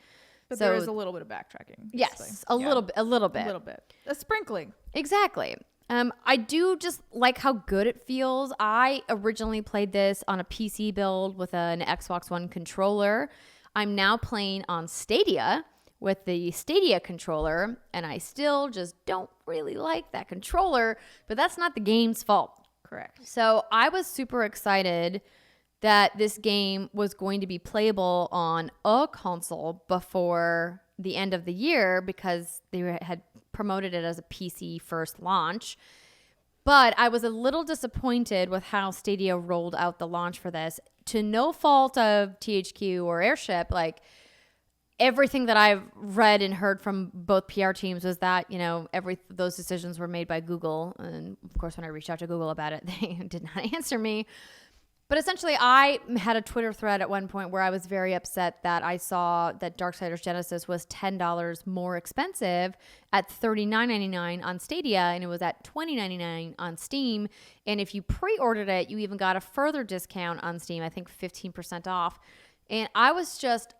But there is a little bit of backtracking. Yes, a little bit. A little bit. A sprinkling. Exactly. I do just like how good it feels. I originally played this on a PC build with an Xbox One controller. I'm now playing on Stadia with the Stadia controller, and I still just don't really like that controller, but that's not the game's fault. Correct. So I was super excited that this game was going to be playable on a console before the end of the year, because they had promoted it as a PC first launch. But I was a little disappointed with how Stadia rolled out the launch for this, to no fault of THQ or Airship. Like, everything that I've read and heard from both PR teams was that, you know, those decisions were made by Google. And of course, when I reached out to Google about it, they did not answer me. But essentially, I had a Twitter thread at one point where I was very upset that I saw that Darksiders Genesis was $10 more expensive at $39.99 on Stadia, and it was at $20.99 on Steam. And if you pre-ordered it, you even got a further discount on Steam, I think 15% off. And I was just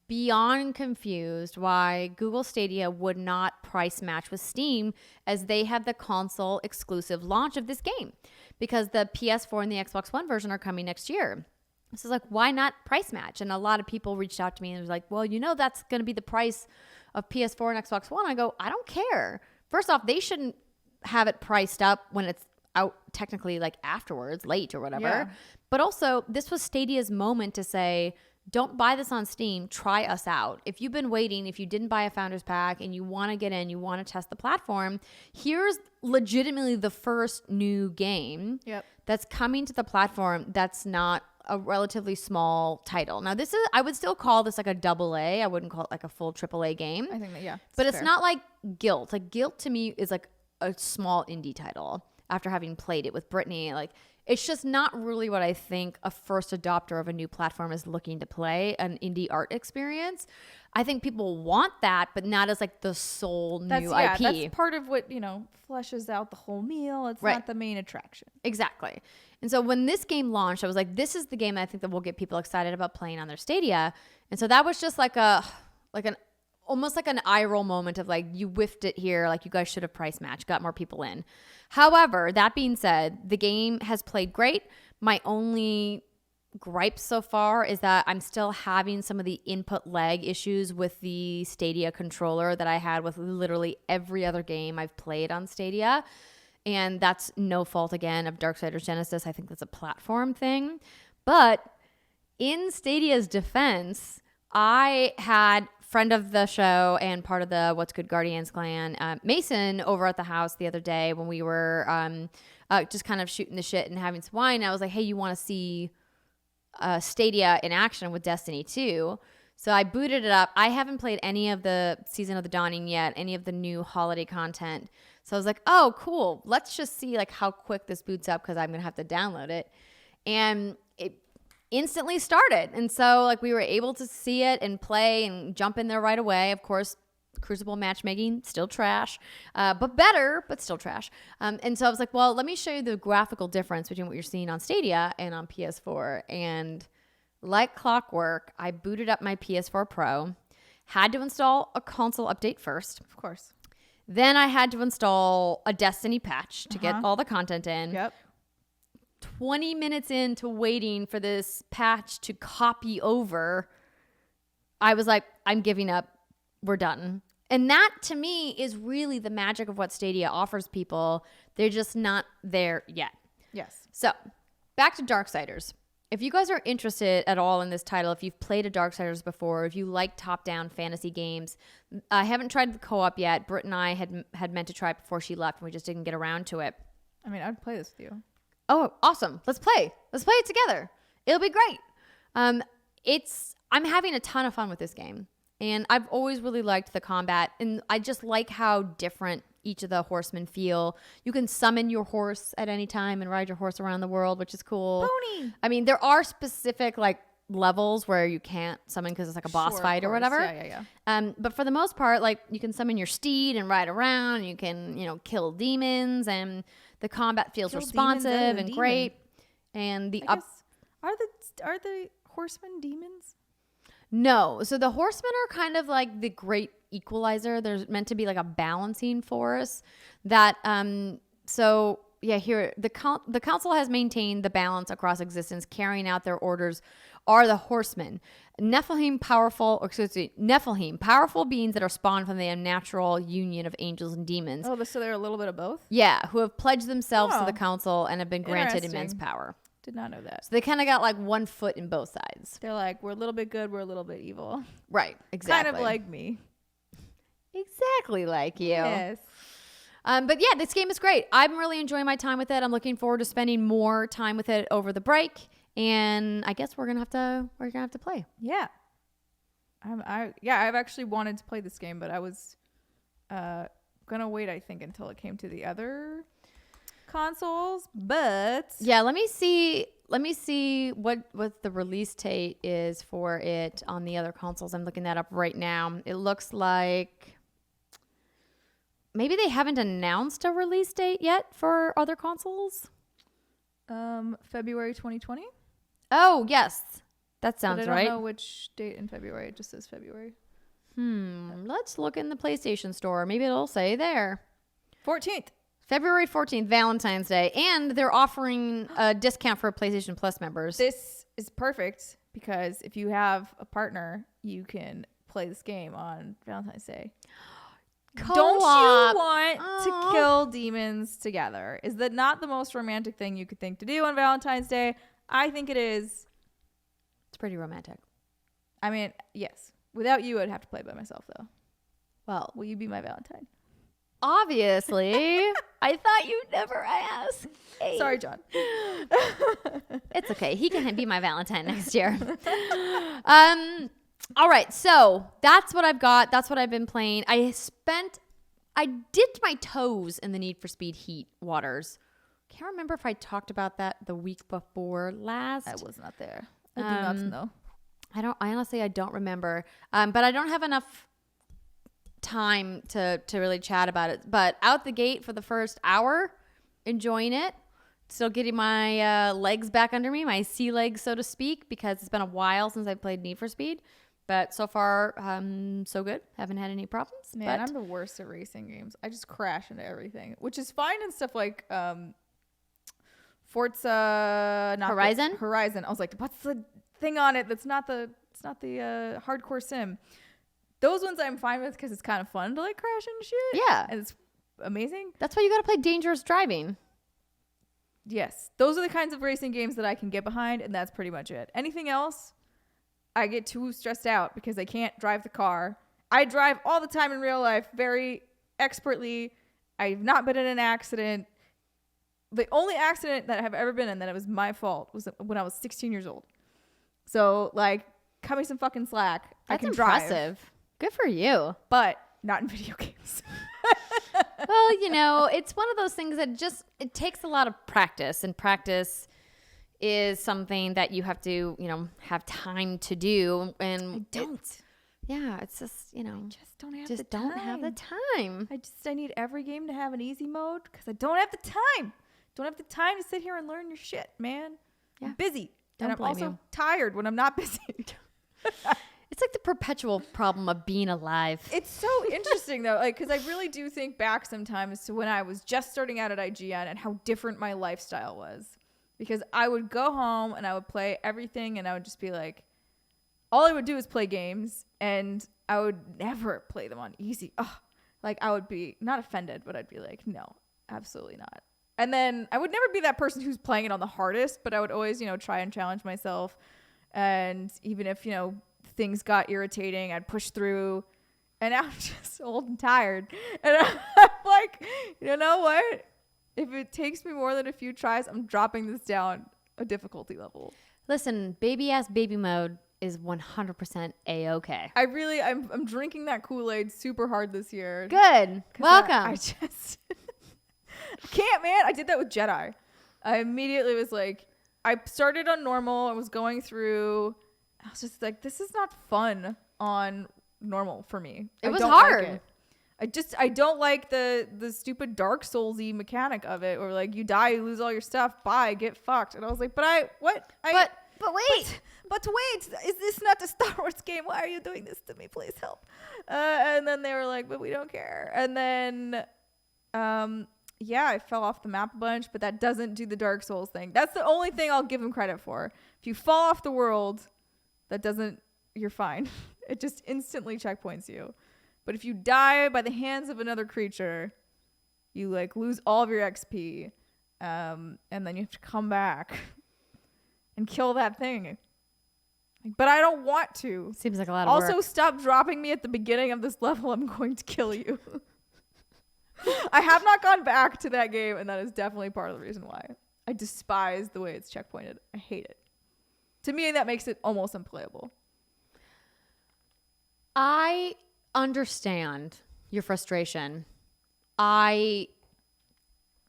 beyond confused why Google Stadia would not price match with Steam, as they have the console exclusive launch of this game, because the PS4 and the Xbox One version are coming next year. So it's like, why not price match? And a lot of people reached out to me and was like, well, you know, that's going to be the price of PS4 and Xbox One. I go, I don't care. First off, they shouldn't have it priced up when it's out technically, like afterwards, late or whatever. Yeah. But also, this was Stadia's moment to say, don't buy this on Steam, try us out. If you've been waiting, if you didn't buy a Founders Pack and you want to get in, you want to test the platform, here's legitimately the first new game that's coming to the platform that's not a relatively small title. Now, this is, I would still call this like a AA. I wouldn't call it like a full AAA game. I think that, yeah. But it's not like Guilt. Like, Guilt to me is like a small indie title after having played it with Brittany. Like, it's just not really what I think a first adopter of a new platform is looking to play, an indie art experience. I think people want that, but not as like the sole new IP. That's part of what, you know, fleshes out the whole meal. It's not the main attraction. Exactly. And so when this game launched, I was like, this is the game that I think that will get people excited about playing on their Stadia. And so that was just like almost like an eye roll moment of like, you whiffed it here. Like, you guys should have price matched, got more people in. However, that being said, the game has played great. My only gripe so far is that I'm still having some of the input lag issues with the Stadia controller that I had with literally every other game I've played on Stadia. And that's no fault, again, of Darksiders Genesis. I think that's a platform thing. But in Stadia's defense, I had friend of the show and part of the What's Good Guardians clan, Mason, over at the house the other day when we were just kind of shooting the shit and having some wine. I was like, hey, you want to see Stadia in action with Destiny 2? So I booted it up. I haven't played any of the Season of the Dawning yet, any of the new holiday content. So I was like, oh, cool. Let's just see like how quick this boots up, because I'm going to have to download it. And it instantly started. And so like we were able to see it and play and jump in there right away. Of course, Crucible matchmaking, still trash, but better, but still trash. And so I was like, well, let me show you the graphical difference between what you're seeing on Stadia and on PS4. And like clockwork, I booted up my PS4 Pro, had to install a console update first. Of course. Then I had to install a Destiny patch to get all the content in. Yep. 20 minutes into waiting for this patch to copy over, I was like, I'm giving up. We're done. And that to me is really the magic of what Stadia offers people. They're just not there yet. Yes. So back to Darksiders. If you guys are interested at all in this title, if you've played a Darksiders before, if you like top-down fantasy games, I haven't tried the co-op yet. Britt and I had meant to try it before she left, and we just didn't get around to it. I mean, I'd play this with you. Oh, awesome. Let's play. Let's play it together. It'll be great. I'm having a ton of fun with this game. And I've always really liked the combat. And I just like how different each of the horsemen feel. You can summon your horse at any time and ride your horse around the world, which is cool. Pony. I mean, there are specific like levels where you can't summon because it's like a boss fight or whatever. Yeah. But for the most part, like you can summon your steed and ride around. And you can, kill demons, and the combat feels responsive and great. And the are the horsemen demons? No. So the horsemen are kind of like the great equalizer. There's meant to be like a balancing force that here the council has maintained the balance across existence. Carrying out their orders are the horsemen. Nephilim, powerful beings that are spawned from the unnatural union of angels and demons. Oh, so they're a little bit of both? Yeah, who have pledged themselves to the council and have been granted immense power. Did not know that. So they kind of got like one foot in both sides. They're like, we're a little bit good, we're a little bit evil. Right, exactly. Kind of like me. Exactly like you. Yes. But yeah, this game is great. I'm really enjoying my time with it. I'm looking forward to spending more time with it over the break. And I guess we're gonna have to play. Yeah. I've actually wanted to play this game, but I was gonna wait, I think, until it came to the other consoles. But yeah, let me see what the release date is for it on the other consoles. I'm looking that up right now. It looks like maybe they haven't announced a release date yet for other consoles. February 2020. Oh yes, that sounds right. I don't know which date in February. It just says February. Let's look in the PlayStation Store. Maybe it'll say there. 14th. February 14th, Valentine's Day. And they're offering a discount for PlayStation Plus members. This is perfect because if you have a partner, you can play this game on Valentine's Day. Co-op. Don't you want to kill demons together? Is that not the most romantic thing you could think to do on Valentine's Day? I think it is. It's pretty romantic. I mean, yes. Without you, I'd have to play by myself, though. Well, will you be my Valentine? Obviously. I thought you'd never ask. Hey. Sorry, John. It's okay. He can be my Valentine next year. All right. So that's what I've got. That's what I've been playing. I dipped my toes in the Need for Speed Heat waters. Can't remember if I talked about that the week before last. I was not there. I do not know. I honestly don't remember. But I don't have enough time to really chat about it. But out the gate for the first hour, enjoying it. Still getting my legs back under me, my sea legs, so to speak, because it's been a while since I played Need for Speed. But so far, so good. Haven't had any problems. Man, I'm the worst at racing games. I just crash into everything, which is fine in stuff like Forza Horizon. Horizon. I was like, what's the thing on it that's not the hardcore sim? Those ones I'm fine with because it's kind of fun to like crash and shit. Yeah, and it's amazing. That's why you got to play dangerous driving. Yes, those are the kinds of racing games that I can get behind, and that's pretty much it. Anything else, I get too stressed out because I can't drive the car. I drive all the time in real life very expertly. I've not been in an accident. The only accident that I have ever been in that it was my fault was when I was 16 years old. So, like, cut me some fucking slack. That's I can impressive. Drive, good for you. but not in video games. Well, it's one of those things that it takes a lot of practice, and practice is something that you have to, have time to do. And I don't. It's just, I just don't have just the time. don't have the time. I need every game to have an easy mode because I don't have the time. Don't have the time to sit here and learn your shit, man. Yeah. I'm busy. Don't and I'm blame also you. tired when I'm not busy. It's like the perpetual problem of being alive. It's so interesting though, like, because I really do think back sometimes to when I was just starting out at IGN and how different my lifestyle was. Because I would go home and I would play everything, and I would just be like, all I would do is play games, and I would never play them on easy. Ugh. Like, I would be not offended, but I'd be like, no, absolutely not. And then I would never be that person who's playing it on the hardest, but I would always, try and challenge myself. And even if, things got irritating, I'd push through. And now I'm just old and tired. And I'm like, you know what? If it takes me more than a few tries, I'm dropping this down a difficulty level. Listen, baby mode is 100% A-okay. I'm drinking that Kool-Aid super hard this year. Good. Welcome. I just I can't, man. I did that with Jedi. I immediately was like, I started on normal. I was going through. I was just like, this is not fun on normal for me. It was don't hard. Like it. I don't like the stupid Dark Souls-y mechanic of it, or like you die, you lose all your stuff, bye, get fucked. And I was like, but wait. Is this not a Star Wars game? Why are you doing this to me? Please help. And then they were like, but we don't care. And then, I fell off the map a bunch, but that doesn't do the Dark Souls thing. That's the only thing I'll give him credit for. If you fall off the world, you're fine. It just instantly checkpoints you. But if you die by the hands of another creature, you like lose all of your XP. And then you have to come back and kill that thing. But I don't want to. Seems like a lot of work. Also, stop dropping me at the beginning of this level. I'm going to kill you. I have not gone back to that game, and that is definitely part of the reason why. I despise the way it's checkpointed. I hate it. To me, that makes it almost unplayable. I understand your frustration. I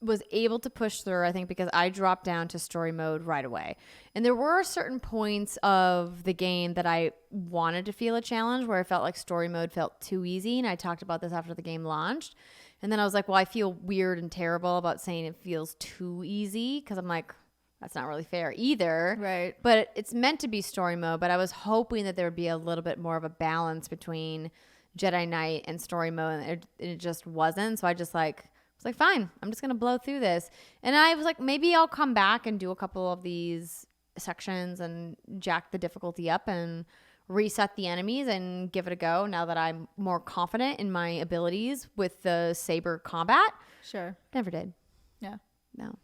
was able to push through, I think, because I dropped down to story mode right away. And there were certain points of the game that I wanted to feel a challenge, where I felt like story mode felt too easy. And I talked about this after the game launched. And then I was like, well, I feel weird and terrible about saying it feels too easy, because I'm like, that's not really fair either. Right. But it's meant to be story mode. But I was hoping that there would be a little bit more of a balance between Jedi Knight and story mode. And it just wasn't. So I just was like, fine, I'm just going to blow through this. And I was like, maybe I'll come back and do a couple of these sections and jack the difficulty up and reset the enemies and give it a go now that I'm more confident in my abilities with the saber combat. Sure. Never did. Yeah. No.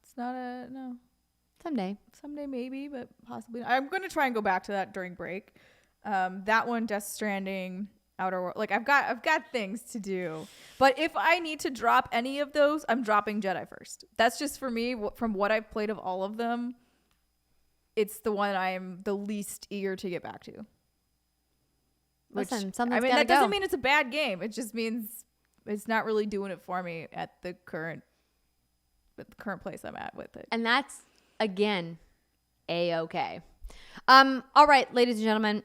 It's not no. Someday maybe, but possibly not. I'm going to try and go back to that during break. That one, Death Stranding, Outer World. Like, I've got things to do. But if I need to drop any of those, I'm dropping Jedi first. That's just for me, from what I've played of all of them, it's the one I am the least eager to get back to. Listen, that doesn't mean it's a bad game. It just means it's not really doing it for me at the current place I'm at with it. And that's, again, A-okay. All right, ladies and gentlemen,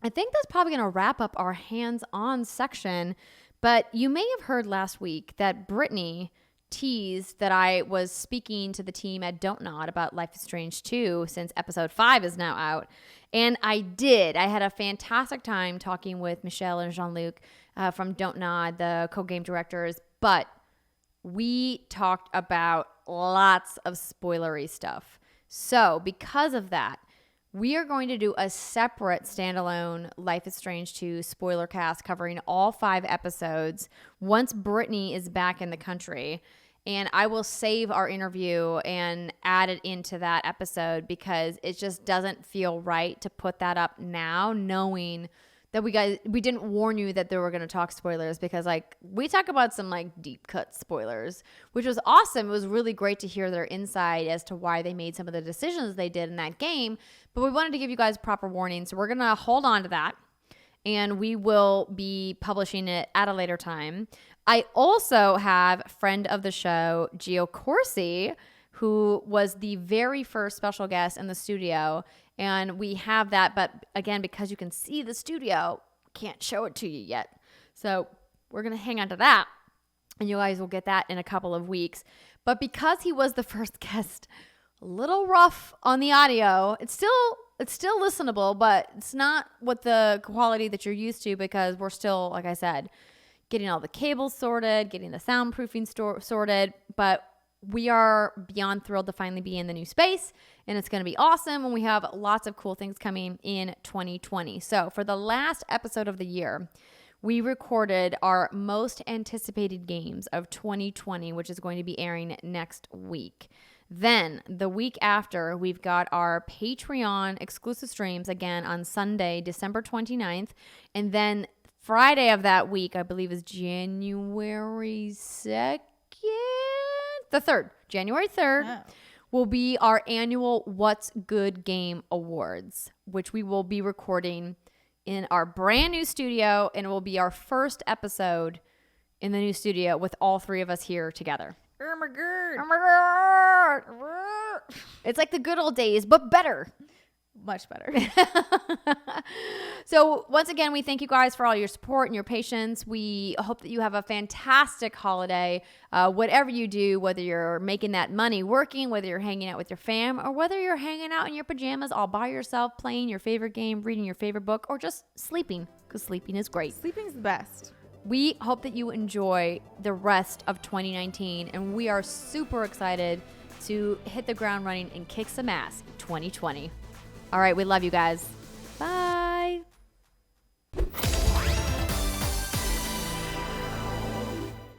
I think that's probably going to wrap up our hands-on section. But you may have heard last week that Brittany teased that I was speaking to the team at Don't Nod about Life is Strange 2 since episode 5 is now out. And I did. I had a fantastic time talking with Michelle and Jean-Luc from Don't Nod, the co-game directors. But we talked about lots of spoilery stuff. So because of that, we are going to do a separate standalone Life is Strange 2 spoiler cast covering all 5 episodes once Brittany is back in the country. And I will save our interview and add it into that episode because it just doesn't feel right to put that up now, knowing that we didn't warn you that they were going to talk spoilers, because like we talk about some like deep cut spoilers, which was awesome. It was really great to hear their insight as to why they made some of the decisions they did in that game. But we wanted to give you guys proper warning. So we're going to hold on to that, and we will be publishing it at a later time. I also have friend of the show, Gio Corsi, who was the very first special guest in the studio. And we have that, but again, because you can see the studio, can't show it to you yet. So we're going to hang on to that, and you guys will get that in a couple of weeks. But because he was the first guest, a little rough on the audio. It's still listenable, but it's not what the quality that you're used to, because we're still, like I said, getting all the cables sorted, getting the soundproofing sorted. But we are beyond thrilled to finally be in the new space, and it's going to be awesome. And we have lots of cool things coming in 2020. So for the last episode of the year, we recorded our most anticipated games of 2020, which is going to be airing next week. Then the week after, we've got our Patreon exclusive streams again on Sunday, December 29th. And then Friday of that week, I believe, is January 2nd? January 3rd. Oh. Will be our annual What's Good Game Awards, which we will be recording in our brand new studio, and it will be our first episode in the new studio with all three of us here together. Oh my God. Oh my God. It's like the good old days, but better. Much better. So once again, we thank you guys for all your support and your patience. We hope that you have a fantastic holiday. Whatever you do, whether you're making that money working, whether you're hanging out with your fam, or whether you're hanging out in your pajamas all by yourself, playing your favorite game, reading your favorite book, or just sleeping, because sleeping is great. Sleeping's the best. We hope that you enjoy the rest of 2019, and we are super excited to hit the ground running and kick some ass in 2020. All right, we love you guys.